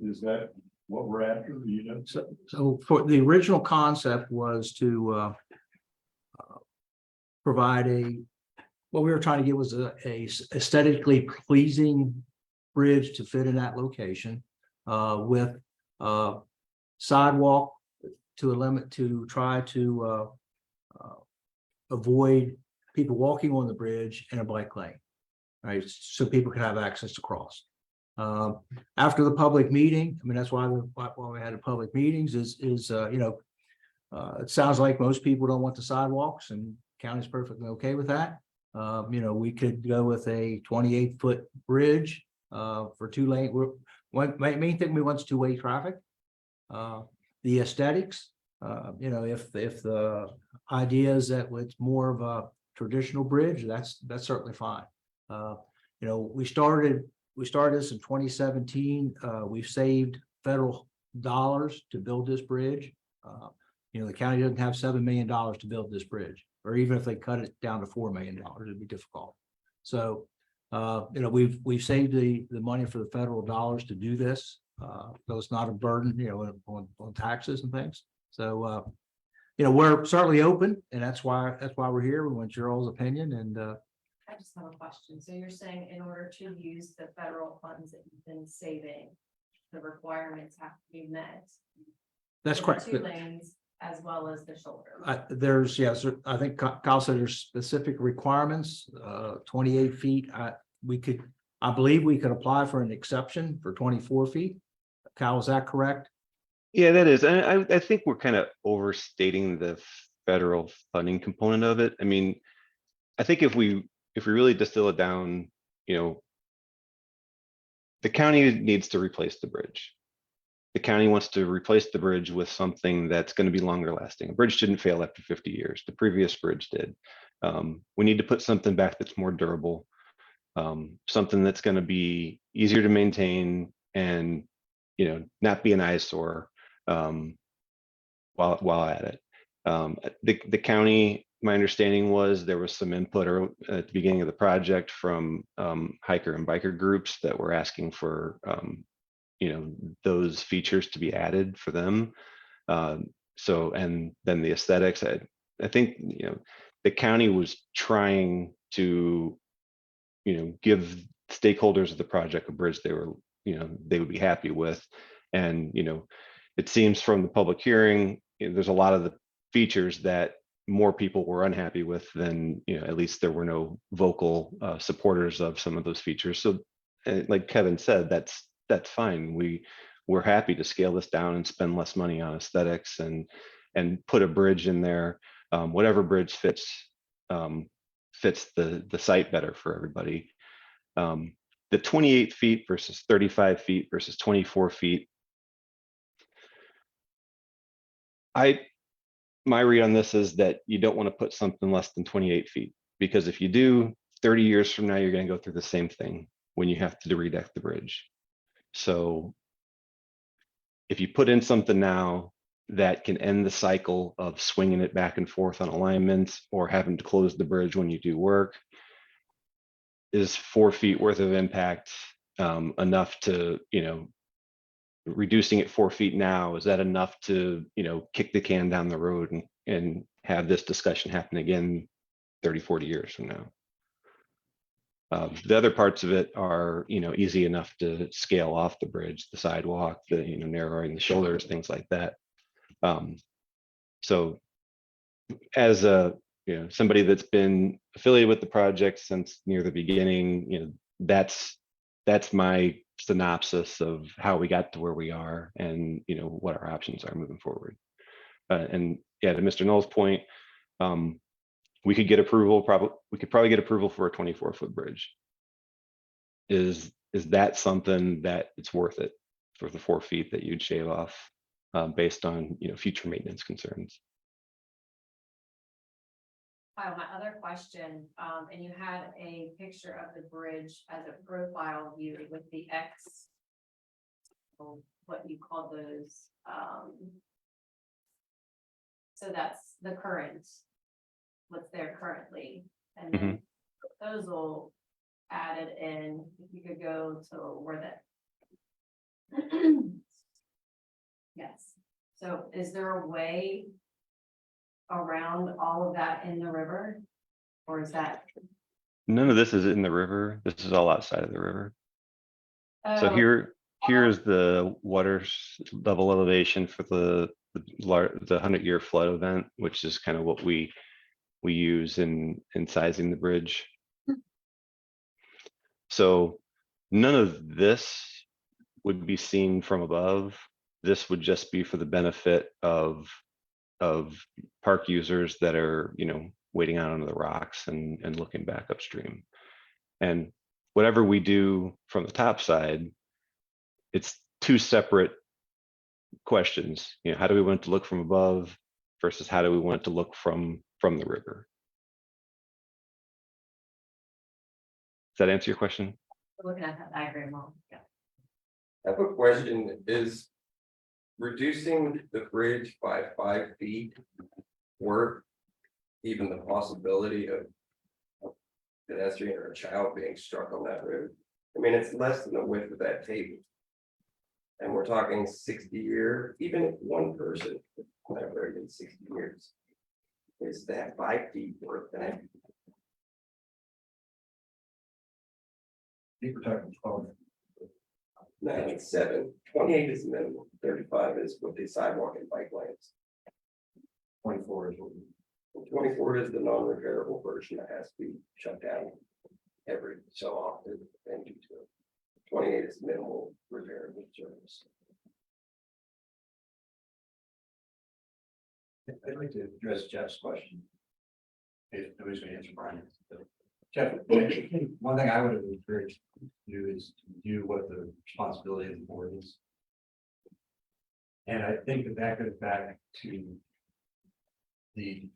is that what we're after, you know? So for the original concept was to provide what we were trying to get was a aesthetically pleasing bridge to fit in that location with sidewalk to try to avoid people walking on the bridge in a bike lane, right? So people can have access to cross. After the public meeting, I mean, that's why we had the public meetings is it sounds like most people don't want the sidewalks, and county's perfectly okay with that. We could go with a 28-foot bridge for 2 lane. Main thing we want is 2-way traffic. The aesthetics, if the idea is that it's more of a traditional bridge, that's certainly fine. We started this in 2017. We've saved federal dollars to build this bridge. The county doesn't have $7 million to build this bridge, or even if they cut it down to $4 million, it'd be difficult. So, we've saved the money for the federal dollars to do this. So it's not a burden, on taxes and things. So, we're certainly open, and that's why we're here. We want your all's opinion, and I just have a question. So you're saying in order to use the federal funds that you've been saving, the requirements have to be met? that's for the correct. 2 lanes as well as the shoulder. Yes, I think Kyle said there's specific requirements, 28 feet. I believe we could apply for an exception for 24 feet. Kyle, is that correct? Yeah, that is. And I think we're kind of overstating the federal funding component of it. I mean, I think if we really distill it down, the county needs to replace the bridge. The county wants to replace the bridge with something that's going to be longer lasting. A bridge didn't fail after 50 years. The previous bridge did. We need to put something back that's more durable, something that's going to be easier to maintain and, not be an eyesore while at it. The county, my understanding was there was some input at the beginning of the project from hiker and biker groups that were asking for those features to be added for them. And then the aesthetics, I think, the county was trying to, give stakeholders of the project a bridge they would be happy with. And, it seems from the public hearing, there's a lot of the features that more people were unhappy with than, at least there were no vocal supporters of some of those features. So like Kevin said, that's fine. We're happy to scale this down and spend less money on aesthetics and put a bridge in there. Whatever bridge fits the site better for everybody. The 28 feet versus 35 feet versus 24 feet. My read on this is that you don't want to put something less than 28 feet, because if you do, 30 years from now, you're going to go through the same thing when you have to redeck the bridge. So if you put in something now that can end the cycle of swinging it back and forth on alignments or having to close the bridge when you do work, is 4 feet worth of impact enough to, reducing it 4 feet now, is that enough to, kick the can down the road and have this discussion happen again 30, 40 years from now? The other parts of it are, easy enough to scale off the bridge, the sidewalk, the, narrowing the shoulders, things like that. So as somebody that's been affiliated with the project since near the beginning, that's my synopsis of how we got to where we are and, what our options are moving forward. And yeah, to Mr. Knoll's point, we could get approval, we could probably get approval for a 24-foot bridge. Is that something that it's worth it for the 4 feet that you'd shave off based on, future maintenance concerns? My other question, and you had a picture of the bridge as a profile view with the X, what you call those, so that's the current what's there currently. And then proposal added in, if you could go to where that. Yes, so is there a way around all of that in the river? Or is that? None of this is in the river. This is all outside of the river. So Oh, here's the level elevation for the 100-year flood event, which is kind of what we use in sizing the bridge. So none of this would be seen from above. This would just be for the benefit of park users that are, wading out onto the rocks and looking back upstream. And whatever we do from the top side, it's two separate questions. How do we want to look from above versus how do we want to look from the river? Does that answer your question? looking at that diagram, yeah. I have a question, is reducing the bridge by 5 feet worth even the possibility of a pedestrian or a child being struck on that road? I mean, it's less than the width of that table. And we're talking 60 year, even if one person, whatever, in 60 years. Is that 5 feet worth that? I think we're talking 12. No, it's 7. 28 is the minimum, 35 is with the sidewalk and bike lanes. 24 is what we. 24 is the non-repairable version that has to be shut down every so often and due to it. 28 is minimal repairable service. I'd like to address Jeff's question. If nobody's going to answer Brian. Jeff, one thing I would have encouraged you to do is to do what the responsibility of the board is. And I think that goes back to the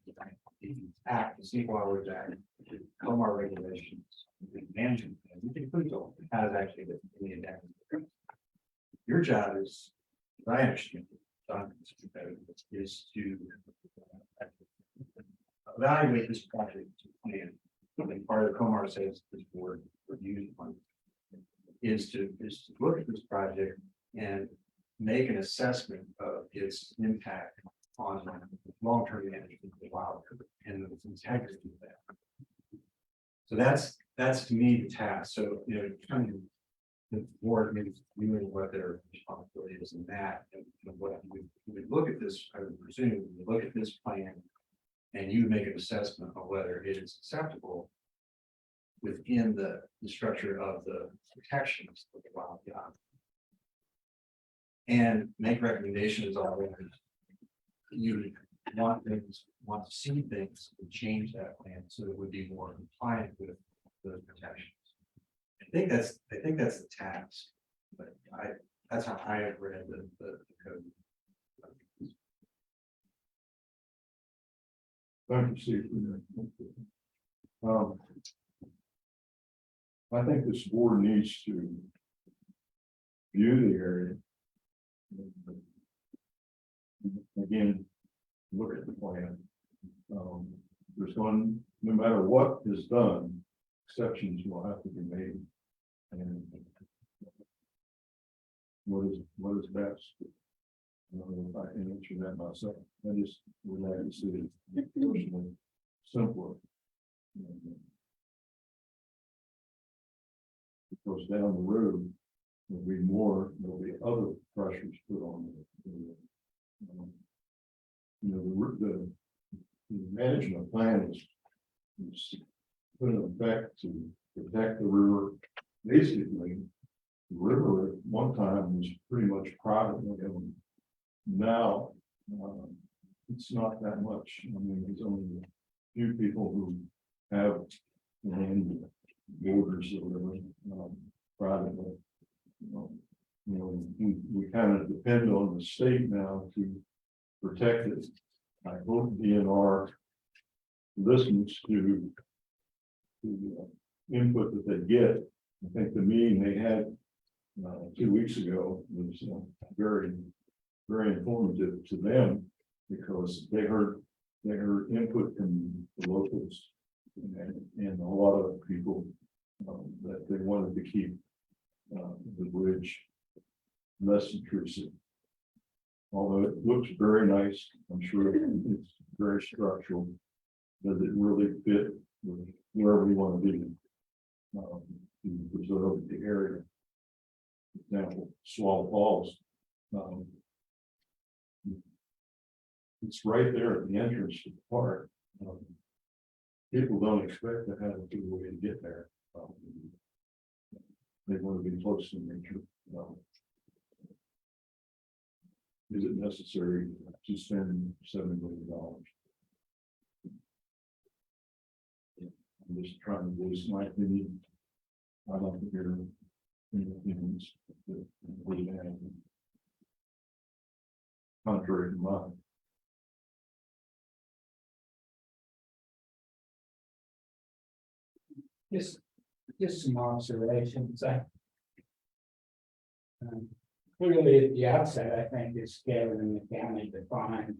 act, the Seawater Woods Act, the COMAR regulations, the management, and we can include all, how does actually get in the act. Your job is, as I understand it, is to evaluate this project plan. And part of the COMAR says this board reviews on is to look at this project and make an assessment of its impact on long-term management of the wildlife and the integrity of that. So that's to me the task. So kind of the board maybe viewing what their responsibility is in that, and what we look at this. I would presume we look at this plan, and you make an assessment of whether it is acceptable within the structure of the protections of the wildlife, and make recommendations on whether you want to see things and change that plan so that it would be more compliant with those protections. I think that's the task, but that's how I have read the code. Thank you, Steve. I think this board needs to view the area. Again, look at the plan. There's one, no matter what is done, exceptions will have to be made. And what is best? I don't know if I can answer that myself. I just would like to see it personally simpler. Because down the road, there'll be other pressures put on it. The management plan is put in effect to protect the river. Basically, the river at one time was pretty much privately owned. Now, it's not that much. I mean, there's only a few people who have land borders or whatever, privately. We kind of depend on the state now to protect it. I hope DNR listens to the input that they get. I think the meeting they had 2 weeks ago was very, very informative to them, because they heard their input from the locals and a lot of people that they wanted to keep the bridge less intrusive. Although it looks very nice, I'm sure it's very structural. Does it really fit with where we want to be? To preserve the area. For example, Swallow Falls. It's right there at the entrance to the park. People don't expect to have a good way to get there. They want to be close to nature. Is it necessary to spend $7 million? I'm just trying to voice my opinion. I'd like to hear any opinions that we have. Contrary to mine. Just some observations. Clearly at the outset, I think it's Kevin and the county define,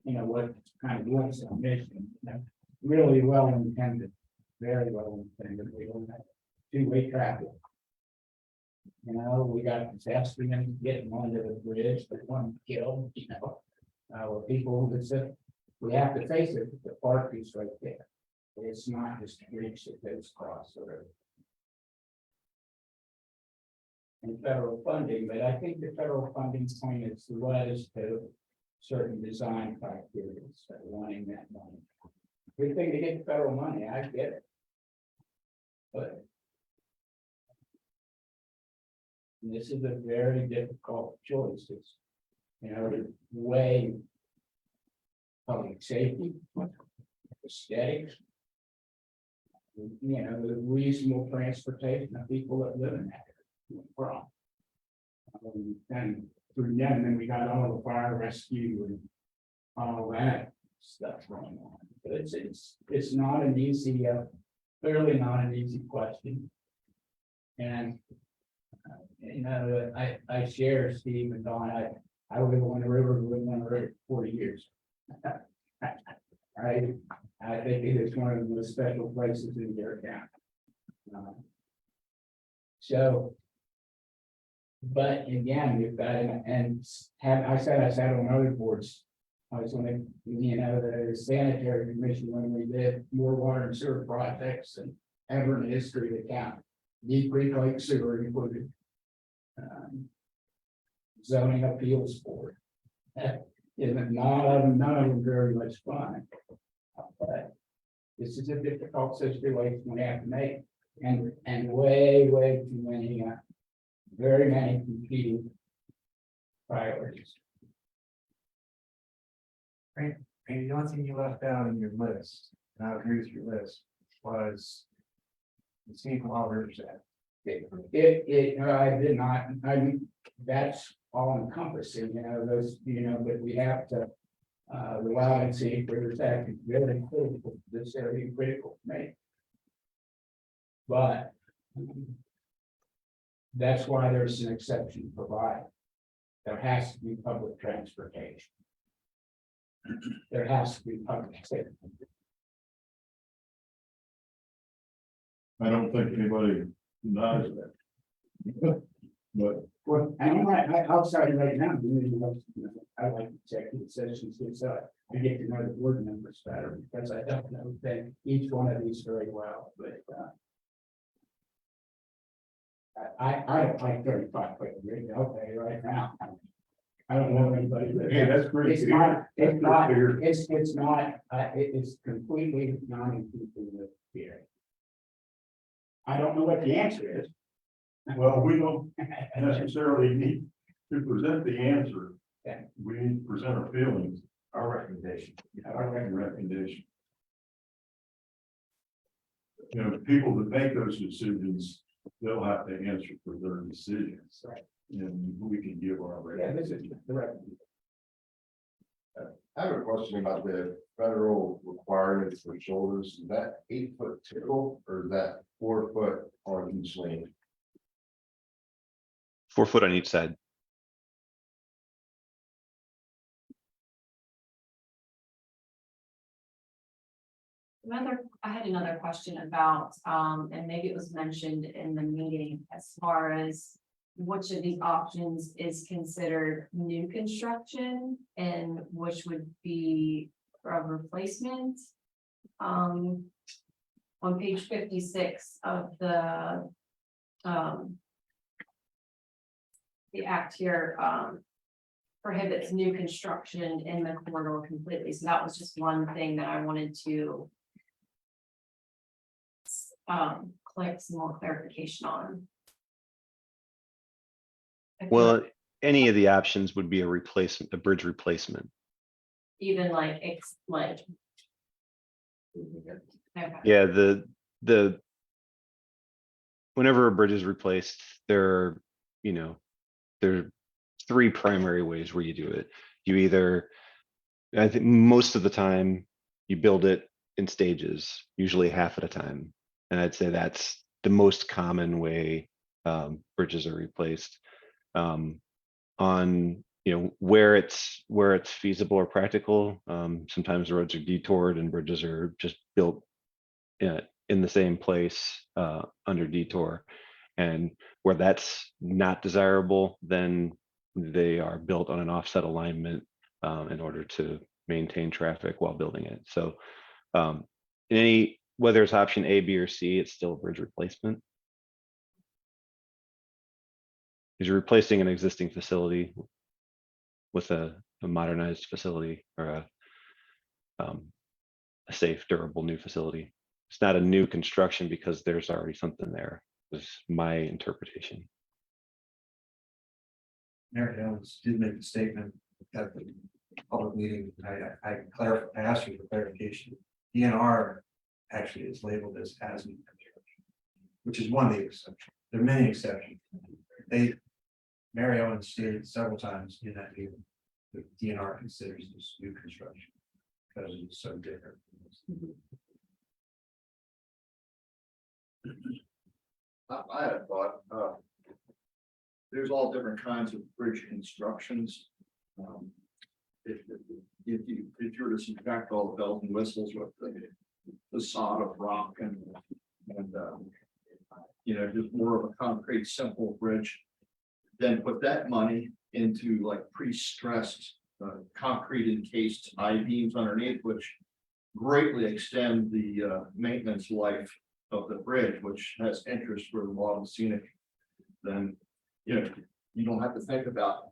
what kind of what's our mission. Really well intended, very well intended. We don't have two-way traffic. We got pedestrians getting onto the bridge, but one killed, or people that said, we have to face it, the park is right there. It's not just a bridge that goes across the road. And federal funding, but I think the federal funding point is led us to certain design criteria, so wanting that money. We think to get federal money, I get it. But this is a very difficult choice. It's, to weigh public safety, aesthetics, the reasonable transportation of people that live in that area. From. And through them, then we got all the fire rescue and all that stuff going on. But it's not an easy, clearly not an easy question. And I share Steve and Don. I live on the river, lived on the river for 40 years. I think it is one of the most special places in your town. But again, we've got I sat on other boards. I was on the sanitary commission when we did more water and sewer projects and ever in the history of the county. Deep Creek Lake Sewer included. Zoning appeals board. None of them very much fun. But this is a difficult situation we have to make, and way too many, very many competing priorities. And the only thing you left out in your list, and I agree with your list, was the scenic wild rivers act. I did not, that's all encompassing, those, but we have to, the Wild and Scenic Rivers Act is really critical, this area critical to me. But that's why there's an exception provided. There has to be public transportation. There has to be public safety. I don't think anybody denies that. But Well, I'll start right now. I like executive sessions, so I get to know the board members better because I don't know that each one of these very well, but I don't like 35 foot rig, I'll tell you right now. I don't know anybody. hey, that's great. It's not, it's completely not in keeping with here. I don't know what the answer is. Well, we don't necessarily need to present the answer. Yeah. We need to present our feelings, Our recommendation. our recommendation. People that make those decisions, they'll have to answer for their decisions. Right. And we can give our. Yeah, this is the recommendation. I have a question about the federal requirements for shoulders. Is that 8 foot typical or is that 4 foot on each lane? 4 foot on each side. I had another question about, and maybe it was mentioned in the meeting as far as which of these options is considered new construction and which would be a replacement. On page 56 of the act here, prohibits new construction in the corridor completely. So that was just one thing that I wanted to collect some more clarification on. Well, any of the options would be a replacement, a bridge replacement. Even like, okay. Yeah, the whenever a bridge is replaced, there are three primary ways where you do it. You either, I think most of the time, you build it in stages, usually half at a time. And I'd say that's the most common way bridges are replaced. On where it's feasible or practical, sometimes roads are detoured and bridges are just built in the same place under detour. And where that's not desirable, then they are built on an offset alignment in order to maintain traffic while building it. So whether it's option A, B, or C, it's still a bridge replacement. Because you're replacing an existing facility with a modernized facility or a safe, durable new facility. It's not a new construction because there's already something there, is my interpretation. Mary Owens did make a statement at the public meeting. I asked you for clarification. DNR actually is labeled as new construction, which is one of the exceptions. There are many exceptions. Mary Owens stated several times in that meeting that DNR considers this new construction because it's so different. I had a thought, there's all different kinds of bridge constructions. If you were to subtract all the bells and whistles with the facade of rock and just more of a concrete, simple bridge, then put that money into like pre-stressed concrete encased I-beams underneath, which greatly extend the maintenance life of the bridge, which has interest for the law of scenic. Then you don't have to think about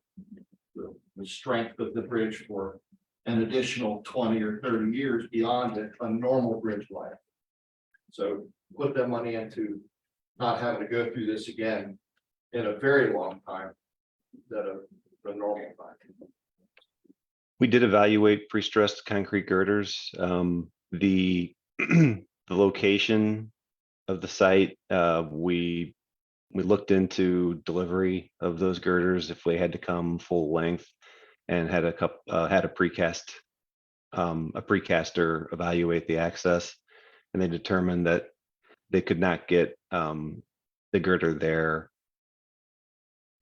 the strength of the bridge for an additional 20 or 30 years beyond a normal bridge life. So put that money into not having to go through this again in a very long time than a normal time. We did evaluate pre-stressed concrete girders. The location of the site, we looked into delivery of those girders if they had to come full length, and had a precaster evaluate the access, and they determined that they could not get the girder there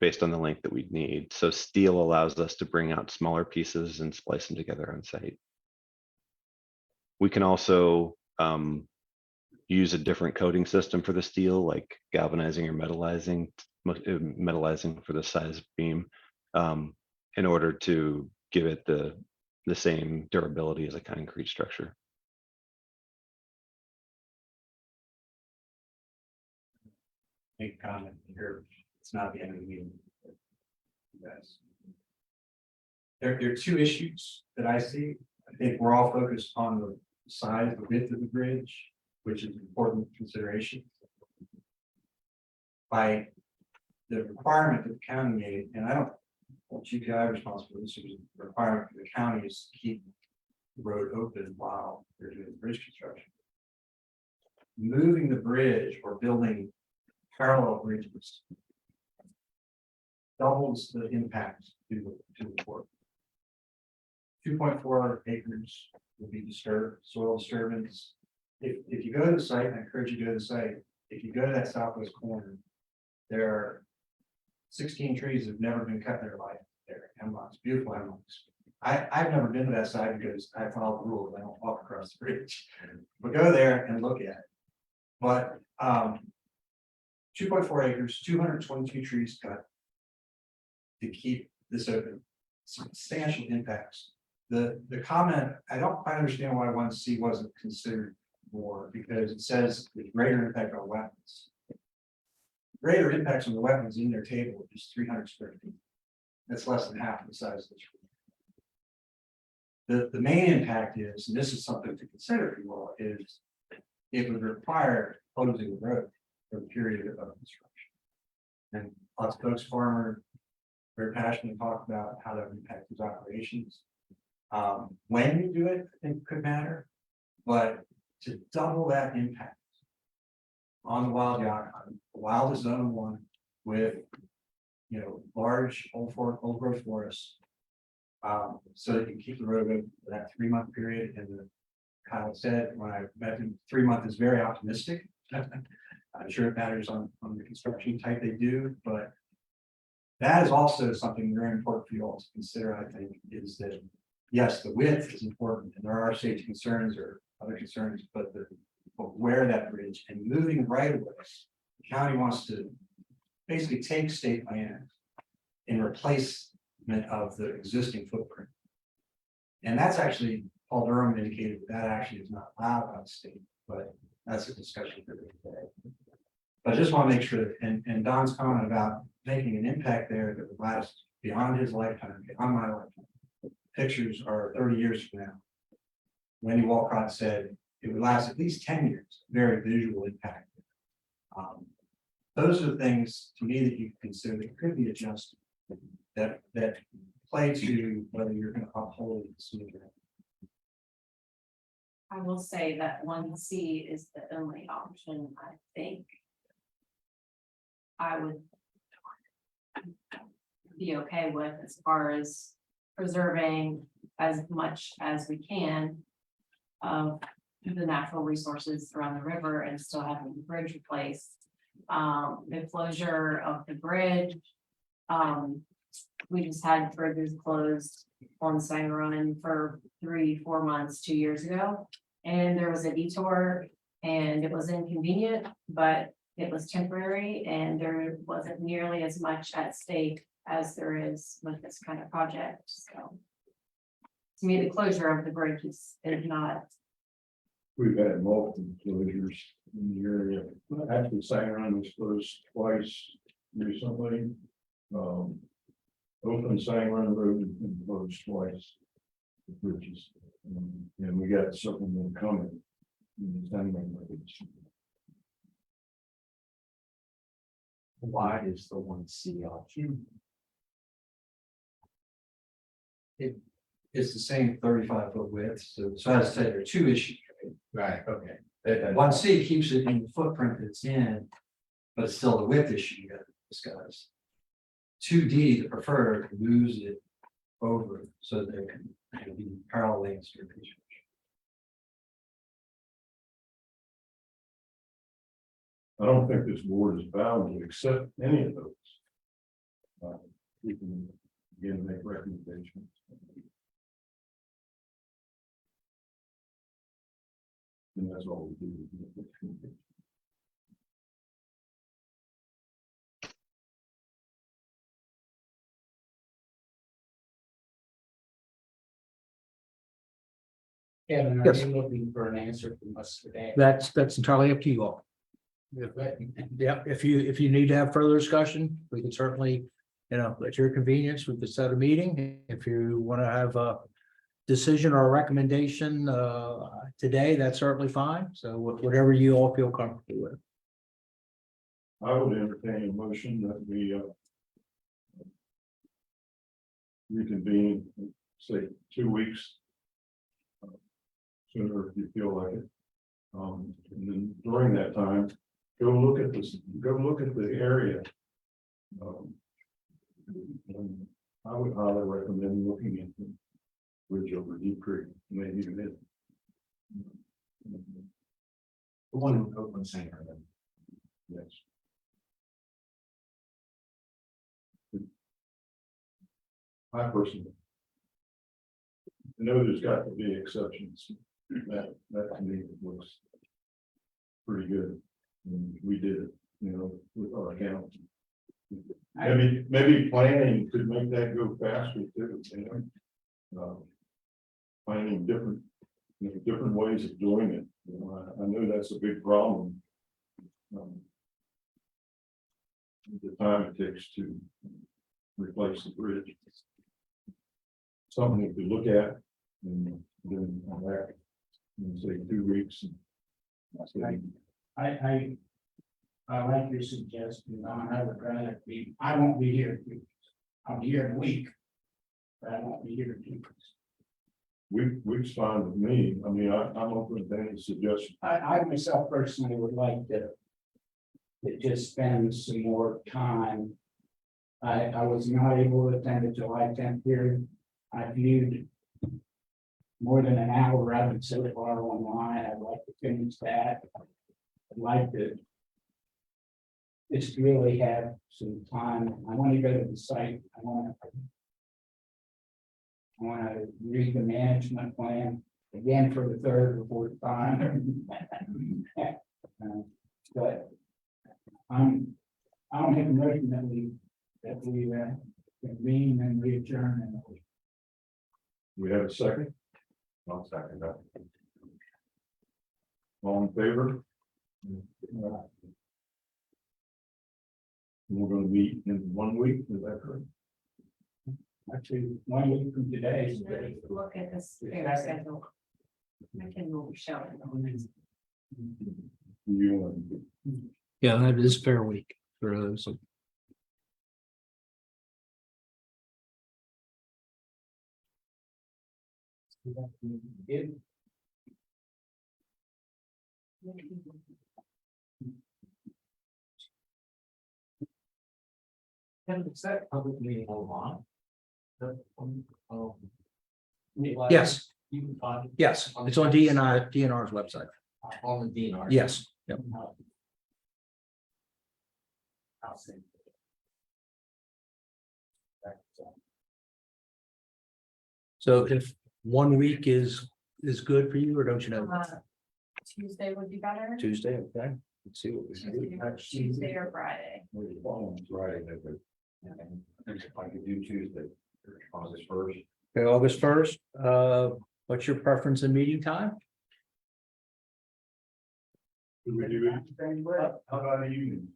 based on the length that we'd need. So steel allows us to bring out smaller pieces and splice them together on site. We can also use a different coating system for the steel, like galvanizing or metallizing for the size beam, in order to give it the same durability as a concrete structure. Make a comment here. It's not the end of the meeting. Yes. There are two issues that I see. I think we're all focused on the size, the width of the bridge, which is an important consideration. By the requirement that the county made, and I don't want GPI responsible, this is a requirement for the county is to keep the road open while they're doing the bridge construction. Moving the bridge or building parallel bridges doubles the impact to the port. 2.4 acres will be disturbed, soil disturbance. If you go to the site, and I encourage you to go to the site, if you go to that southwest corner, there are 16 trees that have never been cut in their life. They're hemlocks, beautiful hemlocks. I've never been to that side because I follow the rules, I don't walk across the bridge. But go there and look at it. But, 2.4 acres, 222 trees cut. To keep this open, substantial impacts. The comment, I don't quite understand why 1C wasn't considered more, because it says the greater impact on wetlands. Greater impacts on the wetlands in their table is 300 square feet. That's less than half the size of the tree. The main impact is, and this is something to consider, if you will, is it would require closing the road for the period of construction. And lots of folks, farmer, very passionate, talk about how that impacts his operations. When you do it, I think could matter, but to double that impact on the wild Youghiogheny, the wild is zone one with, large old growth forests. So that you keep the road open for that 3-month period, and Kyle said, when I met him, 3 months is very optimistic. I'm sure it matters on the construction type they do, but that is also something very important for you all to consider, I think, is that, yes, the width is important, and there are safety concerns or other concerns, but where that bridge and moving right away, the county wants to basically take state land in replacement of the existing footprint. And that's actually, Paul Durham indicated that actually is not allowed by the state, but that's a discussion for today. But I just want to make sure, and Don's comment about making an impact there that would last beyond his lifetime, beyond my lifetime. Pictures are 30 years from now. Wendy Walcott said it would last at least 10 years, very visual impact. Those are the things to me that you consider that could be adjusted, that play to whether you're going to uphold it sooner. I will say that 1C is the only option I think I would be okay with, as far as preserving as much as we can of the natural resources around the river and still having the bridge replaced. The closure of the bridge, we just had bridges closed on Sangaron for 3-4 months 2 years ago, and there was a detour, and it was inconvenient, but it was temporary, and there wasn't nearly as much at stake as there is with this kind of project. So to me, the closure of the bridge is not. We've had multiple closures in the area. Actually, Sangaron was closed twice recently. Open Sangaron Road has been closed twice. The bridges, and we got something more coming. In the Sangaron Road. Why is the 1C option? It's the same 35-foot width, so as I said, there are two issues. Right, okay. 1C keeps it in the footprint it's in, but it's still the width issue you got to discuss. 2D, the preferred, moves it over so there can be parallel lanes to reach. I don't think this board is bound to accept any of those. We can again make recommendations. And that's all we do. Kevin, are you looking for an answer from us today? That's entirely up to you all. Yeah, if you need to have further discussion, we can certainly, at your convenience, we could set a meeting. If you want to have a decision or a recommendation today, that's certainly fine. So whatever you all feel comfortable with. I would entertain a motion that we reconvene, say, 2 weeks. Sooner if you feel like it. And then during that time, go look at the area. And I would highly recommend looking at the bridge over Deep Creek, maybe even it. The one in Oakland Center. Yes. I personally I know there's got to be exceptions. That to me looks pretty good. And we did it, you know, with our account. Maybe planning could make that go faster too, you know? Finding different, you know, different ways of doing it, you know, I know that's a big problem. The time it takes to replace the bridge. Something we could look at and then come back in say 2 weeks. I like your suggestion, I would rather I won't be here. I'll be here in a week. But I won't be here in 2 weeks. Week's fine with me. I mean, I'm open to any suggestion. I myself personally would like to just spend some more time. I was not able to attend the July 10th hearing. I viewed more than an hour of it so far online. I'd like to finish that. I'd like to just really have some time. I want to go to the site. I want to read the management plan again for the third or fourth time. But I'll make a motion that we convene and we adjourn in a week. We have a second, I'll second that. all in favor? We're gonna meet in 1 week, is that correct? Actually, 1 week from today. If you look at this fair schedule. I can will be showing. You want Yeah, that is fair week for those. And it's that public meeting online. Yes, You can find yes, it's on DNR's website. on the DNR. Yes, yep. I'll see. So if 1 week is good for you, or don't you know? Tuesday would be better. Tuesday, okay, let's see what we can do. Tuesday or Friday. Right, if I could do Tuesday, August 1st. Okay, August 1st, what's your preference in meeting time? Do we do it? How about a evening?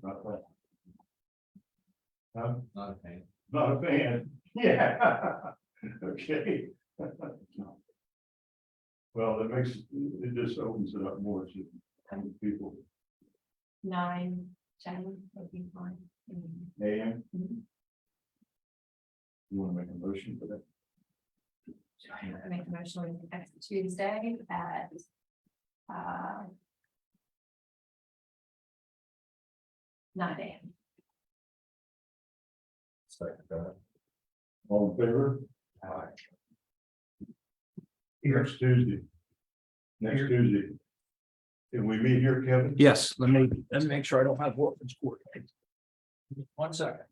Not that. Huh? Not a pain. Not a fan, yeah. Okay. Well, it makes, it just opens it up more to people. 9, 10 would be fine. AM. You wanna make a motion for that? I make a motion next Tuesday at 9 a.m. Second that. All in favor? Next Tuesday. Next Tuesday. Can we meet here, Kevin? Yes, let me make sure I don't have Wolfman's Court. 1 second.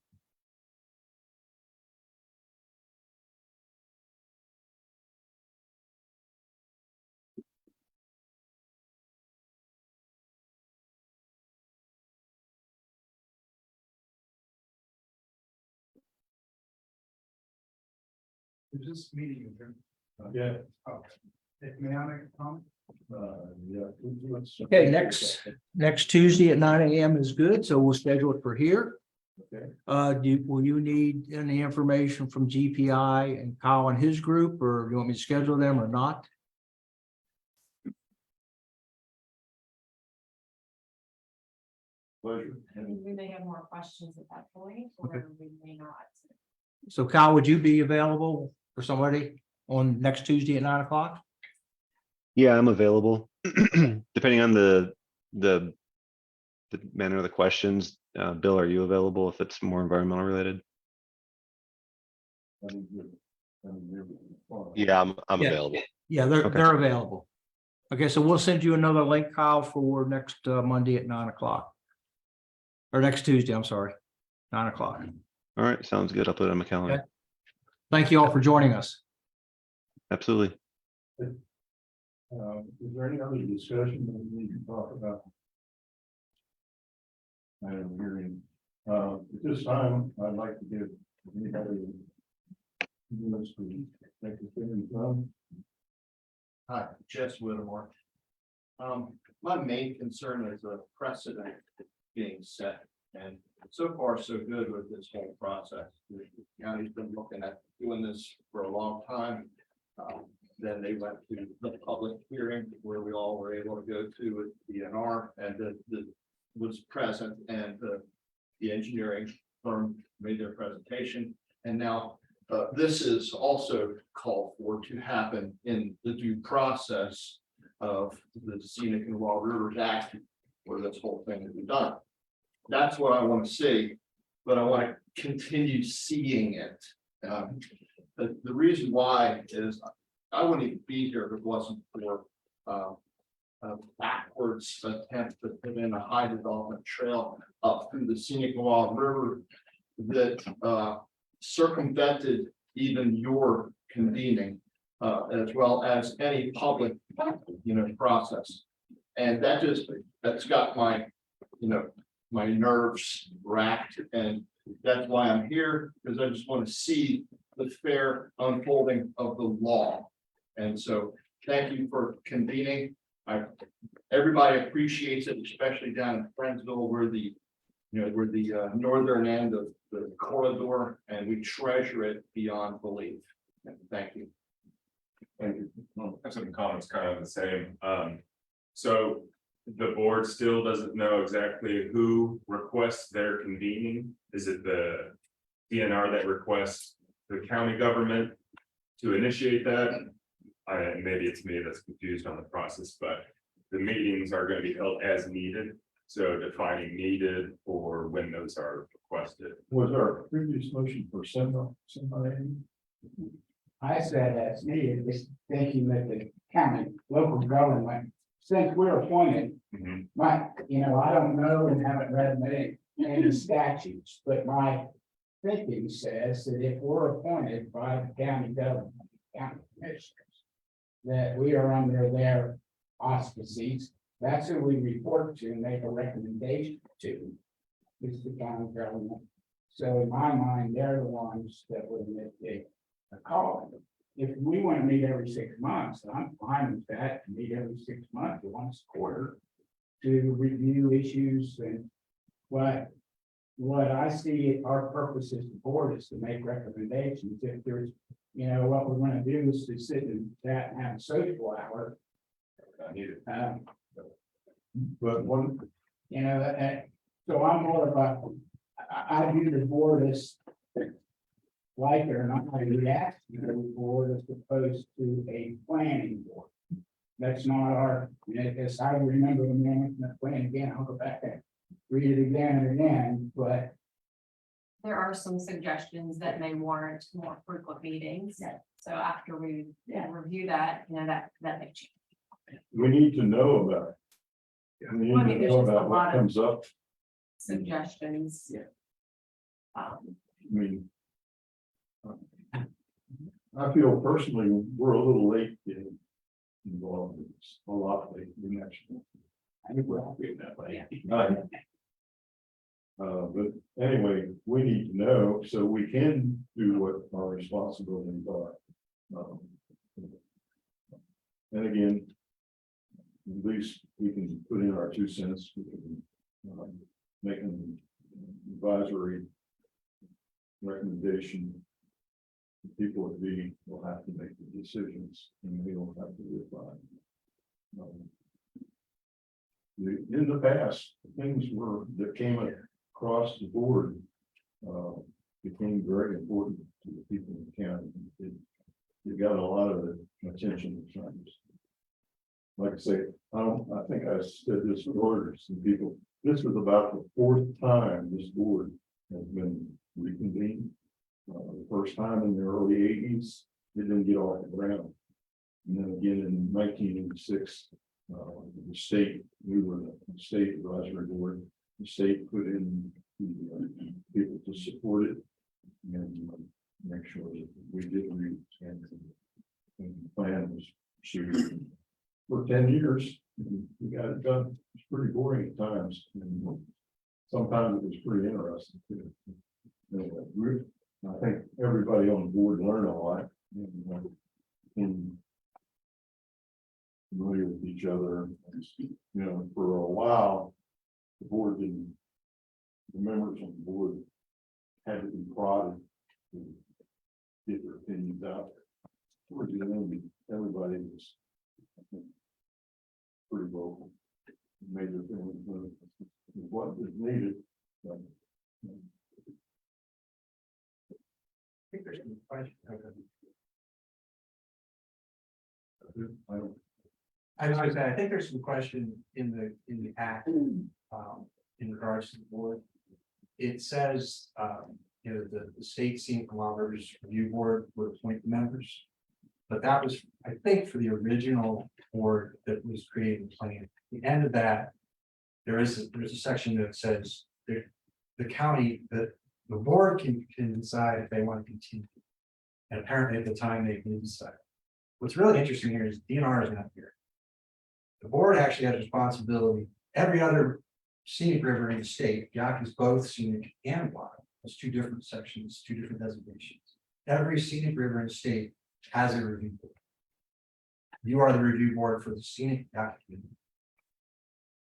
Is this meeting adjourned? Yeah. May I make a comment? Yeah. Okay, next Tuesday at 9 a.m. is good, so we'll schedule it for here. Okay. Will you need any information from GPI and Kyle and his group, or do you want me to schedule them or not? Pleasure. I mean, we may have more questions at that point, or we may not. So Kyle, would you be available for somebody on next Tuesday at 9 o'clock? Yeah, I'm available. Depending on the manner of the questions. Bill, are you available if it's more environmental related? Yeah. I'm Yeah. available. Yeah, they're Okay. they're available. Okay, so we'll send you another link, Kyle, for next Monday at 9 o'clock. Or next Tuesday, I'm sorry, 9 o'clock. All right, sounds good. I'll put it on my calendar. Thank you all for joining us. Absolutely. Is there any other discussion that we need to talk about? I am hearing, at this time, I'd like to give anybody minutes to make the thing done. Hi, Jess Whittemore. My main concern is a precedent being set, and so far so good with this whole process. The county's been looking at doing this for a long time. Then they went to the public hearing where we all were able to go to with DNR, and the was present, and the engineering firm made their presentation. And now this is also called for to happen in the due process of the Scenic and Wild Rivers Act, where this whole thing is done. That's what I want to see, but I want to continue seeing it. The reason why is I wouldn't even be here if it wasn't for a backwards attempt to put in a high development trail up through the Scenic and Wild River that circumvented even your convening, as well as any public, process. And that's got my, my nerves racked, and that's why I'm here, because I just want to see the fair unfolding of the law. And so, thank you for convening. Everybody appreciates it, especially down in Friendsville, where the northern end of the corridor, and we treasure it beyond belief. And thank you. Thank you. I have some comments kind of the same. So the board still doesn't know exactly who requests their convening. Is it the DNR that requests the county government to initiate that? Maybe it's me that's confused on the process, but the meetings are going to be held as needed. So defining needed for when those are requested. Was our previous motion for somebody? I said that's needed, just thinking that the county, local government, since we're appointed, Mhm. I don't know and haven't read any statutes, but my thinking says that if we're appointed by the county government, county commissioners, that we are under their auspices, that's who we report to and make a recommendation to, is the county government. So in my mind, they're the ones that would make a call. If we want to meet every 6 months, I'm fine with that, to meet every 6 months, or once a quarter, to review issues. And what I see our purpose as the board is to make recommendations. If there's, what we're going to do is to sit in that and have a social hour. I need it. But one, So I'm more about, I view the board as like it or not, I react to the board as opposed to a planning board. That's not our, as I remember the management plan again, I'll go back and read it again and again, but There are some suggestions that may warrant more frequent meetings. Yeah. So after we review that, that may change. we need to know about it. We Well, I need mean, to there's know just a about what lot of- comes up. Suggestions. Yeah. I mean, I feel personally, we're a little late getting involved in this, a lot late in actually. I think we're all doing that way. But anyway, we need to know so we can do what our responsibilities are. And again, at least we can put in our 2 cents. We can make an advisory recommendation. The people at B will have to make the decisions and we will have to decide. In the past, things that came across the board became very important to the people in the county. It got a lot of attention at times. Like I say, I think I said this to orders and people, this was about the 4th time this board has been reconvened. The first time in the early 80s, it didn't get off the ground. And then again in 1986, the state, we were the state advisory board, the state put in the people to support it. And make sure that we did read and the plan was shooting for 10 years. We got it done. It's pretty boring at times. And sometimes it was pretty interesting too. Anyway, I think everybody on the board learned a lot. And familiar with each other, for a while, the board didn't, the members on the board had to be prodded to get their opinions out. Towards the end, everybody was, I think, pretty vocal, made their feelings known. What was needed. But, I think there's some question. I don't, I was gonna say, I think there's some question in the act, in regards to the board. It says, the state scenic kilometers review board would appoint the members. But that was, I think, for the original board that was created the plan. At the end of that, there's a section that says the county, the board can decide if they want to continue. And apparently at the time they can decide. What's really interesting here is DNR is not here. The board actually has responsibility. Every other scenic river in the state, Youghiogheny is both scenic and wild. It's two different sections, two different designations. Every scenic river in the state has a review board. You are the review board for the scenic document.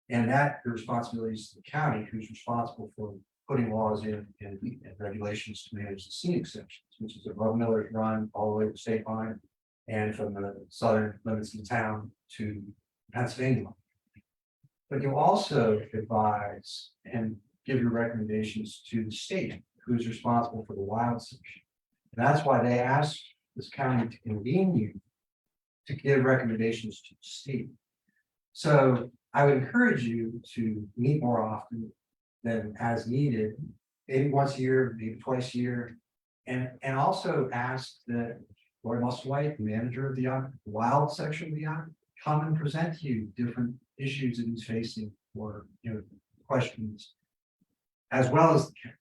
And that the responsibility is to the county, who's responsible for putting laws in and regulations to manage the scenic sections, which is above Miller's Run all the way to state line. And from the southern limits of the town to Pennsylvania. But you also advise and give your recommendations to the state, who's responsible for the wild section. And that's why they asked this county to convene you to give recommendations to the state. So I would encourage you to meet more often than as needed, maybe once a year, maybe twice a year. And also ask that Lord Musselwhite, the manager of the wild section of the come and present to you different issues that he's facing or questions, as well as the county.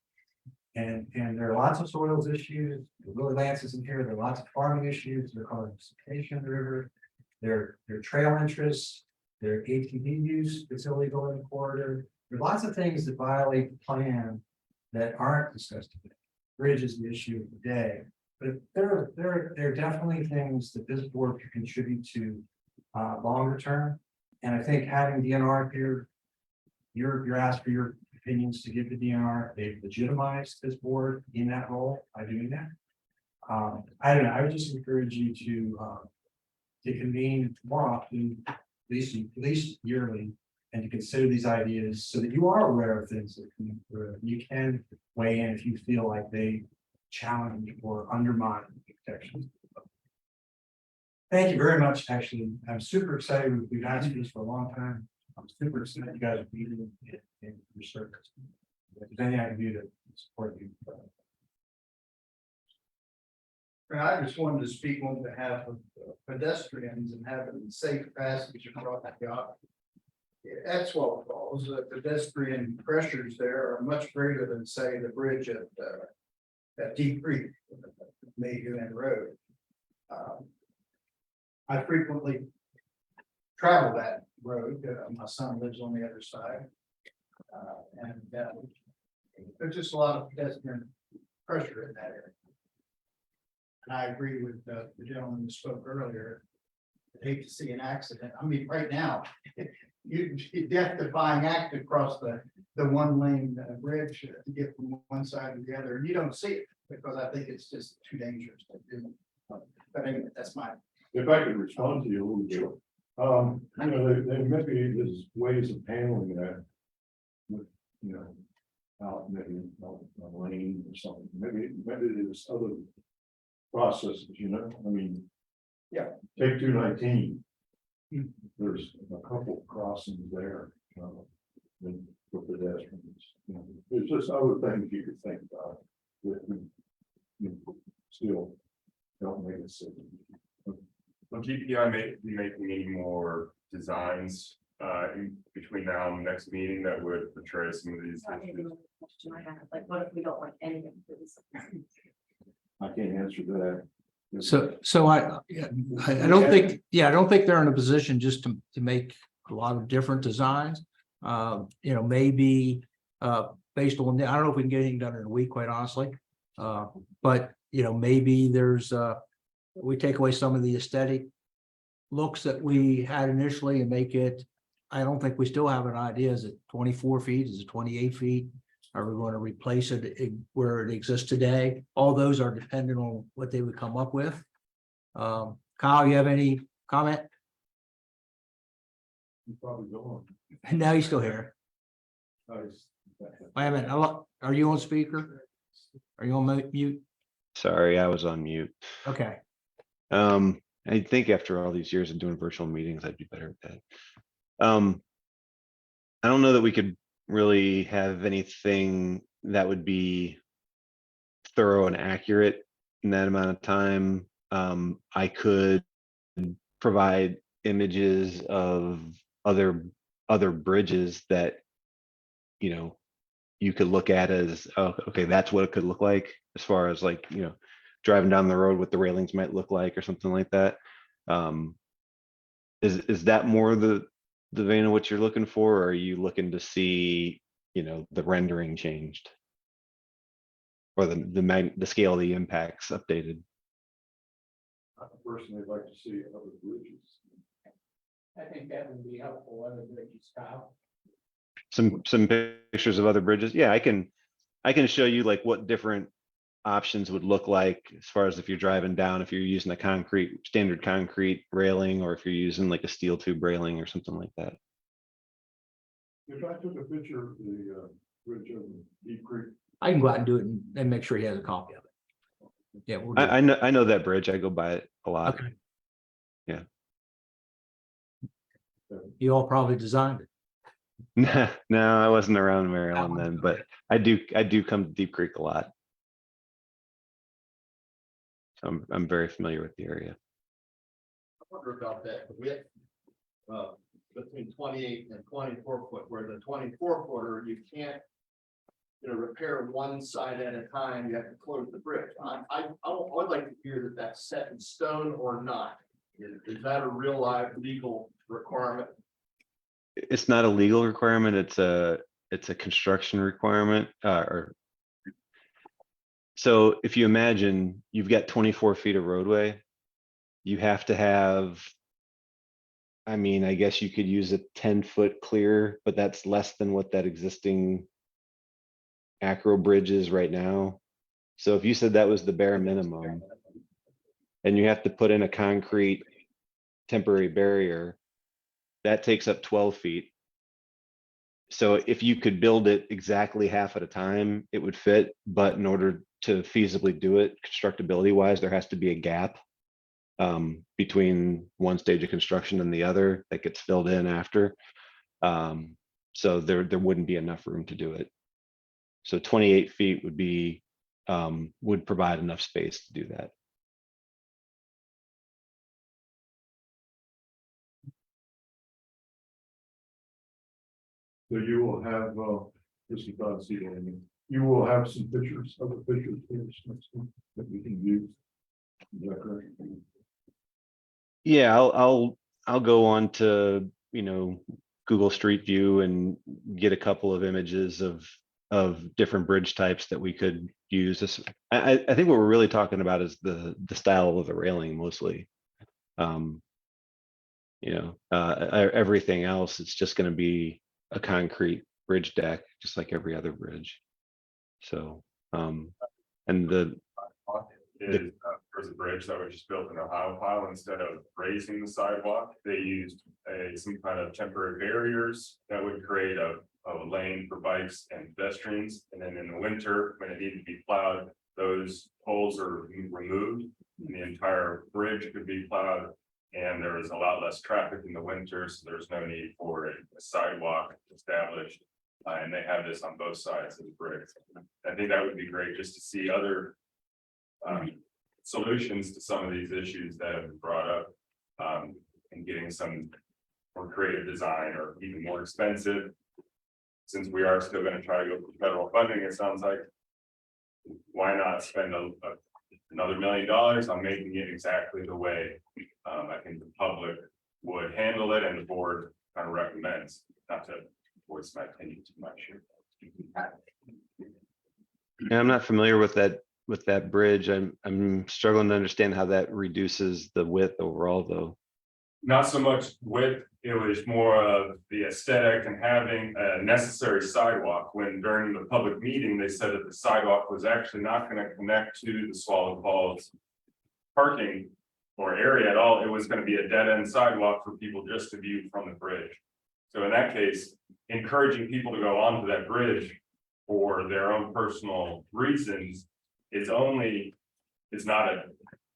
And there are lots of soils issues. Willie Lance is in here. There are lots of farming issues. They're calling precipitation of the river. There are trail interests. There are ATV use that's illegal in the corridor. There are lots of things that violate the plan that aren't discussed today. Bridge is the issue of the day. But there are definitely things that this board can contribute to longer term. And I think having DNR here, you're asked for your opinions to give the DNR. They've legitimized this board in that role by doing that. I don't know. I would just encourage you to convene more often, at least yearly, and to consider these ideas so that you are aware of things that come through. You can weigh in if you feel like they challenge or undermine protections. Thank you very much. Actually, I'm super excited. We've asked for this for a long time. I'm super excited you guys are meeting in your service. If there's anything I can do to support you. I just wanted to speak on behalf of pedestrians and having safe passage across the Youghiogheny. That's what falls. The pedestrian pressures there are much greater than, say, the bridge at Deep Creek, Major End Road. I frequently travel that road. My son lives on the other side. And there's just a lot of pedestrian pressure in that area. And I agree with the gentleman who spoke earlier. I'd hate to see an accident. I mean, right now, you death-defying act across the one lane bridge to get from one side to the other, and you don't see it because I think it's just too dangerous to do. But anyway, that's my. if I could respond to you a little bit, there maybe there's ways of handling that. With, out maybe a lane or something. Maybe there's other processes. I mean, Yeah. Take 219. There's a couple crossings there. For pedestrians. There's just other things you could think about. Still don't make a decision. Will GPI be making any more designs in between now and the next meeting that would portray some of these That may be issues? the question I have, like, what if we don't like any of these? I can't answer that. So I don't think, I don't think they're in a position just to make a lot of different designs. Maybe, based on, I don't know if we can get anything done in a week, quite honestly. But, maybe there's, we take away some of the aesthetic looks that we had initially and make it, I don't think we still have an idea. Is it 24 feet? Is it 28 feet? Are we going to replace it where it exists today? All those are dependent on what they would come up with. Kyle, you have any comment? You probably go No, he's still here. on. Wait a minute. Are you on speaker? Are you on mute? Sorry, I was on mute. Okay. I think after all these years of doing virtual meetings, I'd be better at that. I don't know that we could really have anything that would be thorough and accurate in that amount of time. I could provide images of other bridges that, you could look at as, oh, okay, that's what it could look like as far as like, driving down the road, what the railings might look like or something like that. Is that more the vein of what you're looking for, or are you looking to see, the rendering changed? Or the scale of the impacts updated? I personally like to see other bridges. I think that would be helpful, other bridges, Kyle. Some pictures of other bridges? Yeah, I can show you like what different options would look like as far as if you're driving down, if you're using a standard concrete railing, or if you're using like a steel tube railing or something like that. If I took a picture of the bridge over Deep Creek, I can go out and do it and make sure he has a copy of it. Yeah, we'll do it. I know that bridge. I go by it a lot. Okay. Yeah. You all probably designed it. No, I wasn't around Maryland then, but I do come to Deep Creek a lot. So I'm very familiar with the area. I wonder about that width. Between 28 and 24 foot, where the 24 footer, you can't. Repair one side at a time, you have to close the bridge. I would like to hear that that's set in stone or not. Is that a real live legal requirement? It's not a legal requirement. It's a construction requirement, so if you imagine you've got 24 feet of roadway, you have to have, I mean, I guess you could use a 10-foot clear, but that's less than what that existing acro bridge is right now. So if you said that was the bare minimum, and you have to put in a concrete temporary barrier, that takes up 12 feet. So if you could build it exactly half at a time, it would fit, but in order to feasibly do it, constructability wise, there has to be a gap between one stage of construction and the other that gets filled in after. So there wouldn't be enough room to do it. So 28 feet would provide enough space to do that. so you will have, this is not seeing, you will have some pictures, other pictures here that we can use. Is that correct? Yeah, I'll go on to, Google Street View and get a couple of images of different bridge types that we could use. I think what we're really talking about is the style of the railing mostly. Everything else, it's just going to be a concrete bridge deck, just like every other bridge. So, and For the bridge that was just built in Ohio pile, instead of raising the sidewalk, they used some kind of temporary barriers that would create a lane for bikes and pedestrians. And then in the winter, when it needed to be plowed, those poles are removed and the entire bridge could be plowed. And there was a lot less traffic in the winter, so there's no need for a sidewalk established. And they have this on both sides of the bridge. I think that would be great just to see other solutions to some of these issues that have been brought up, and getting some more creative design or even more expensive. Since we are still going to try to go for federal funding, it sounds like, why not spend a another $1 million, I'm making it exactly the way I think the public would handle it and the board kind of recommends, not to voice my opinion too much here. Yeah, I'm not familiar with that bridge. I'm struggling to understand how that reduces the width overall, though. Not so much width, it was more of the aesthetic and having a necessary sidewalk, when during the public meeting, they said that the sidewalk was actually not gonna connect to the Swallow Falls parking or area at all. It was gonna be a dead end sidewalk for people just to view from the bridge. So in that case, encouraging people to go onto that bridge for their own personal reasons is not a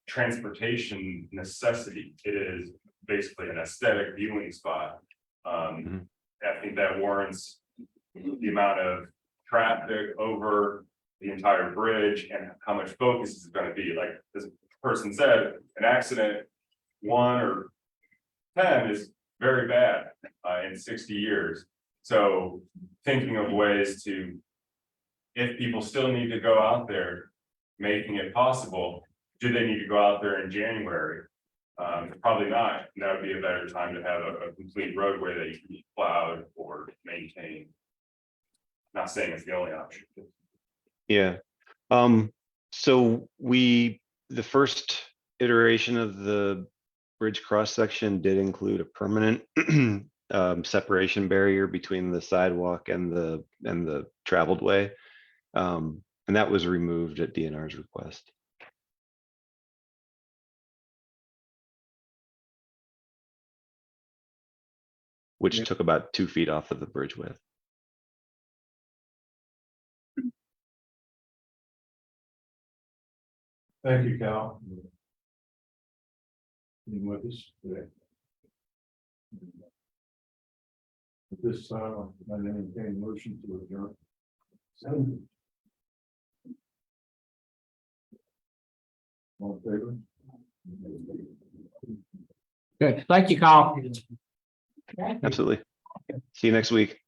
transportation necessity. It is basically an aesthetic viewing spot. I think that warrants the amount of traffic over the entire bridge and how much focus is going to be. Like this person said, an accident 1 or 10 is very bad in 60 years. So thinking of ways to, if people still need to go out there, making it possible, do they need to go out there in January? Probably not. That would be a better time to have a complete roadway that you can be plowed or maintained. Not saying it's the only option. Yeah. So the first iteration of the bridge cross section did include a permanent separation barrier between the sidewalk and the traveled way. And that was removed at DNR's request. Which took about 2 feet off of the bridge width. Thank you, Cal. Being with us today. At this time, I entertain motion to adjourn. All in favor? Good, thank you, Carl. Absolutely. See you next week.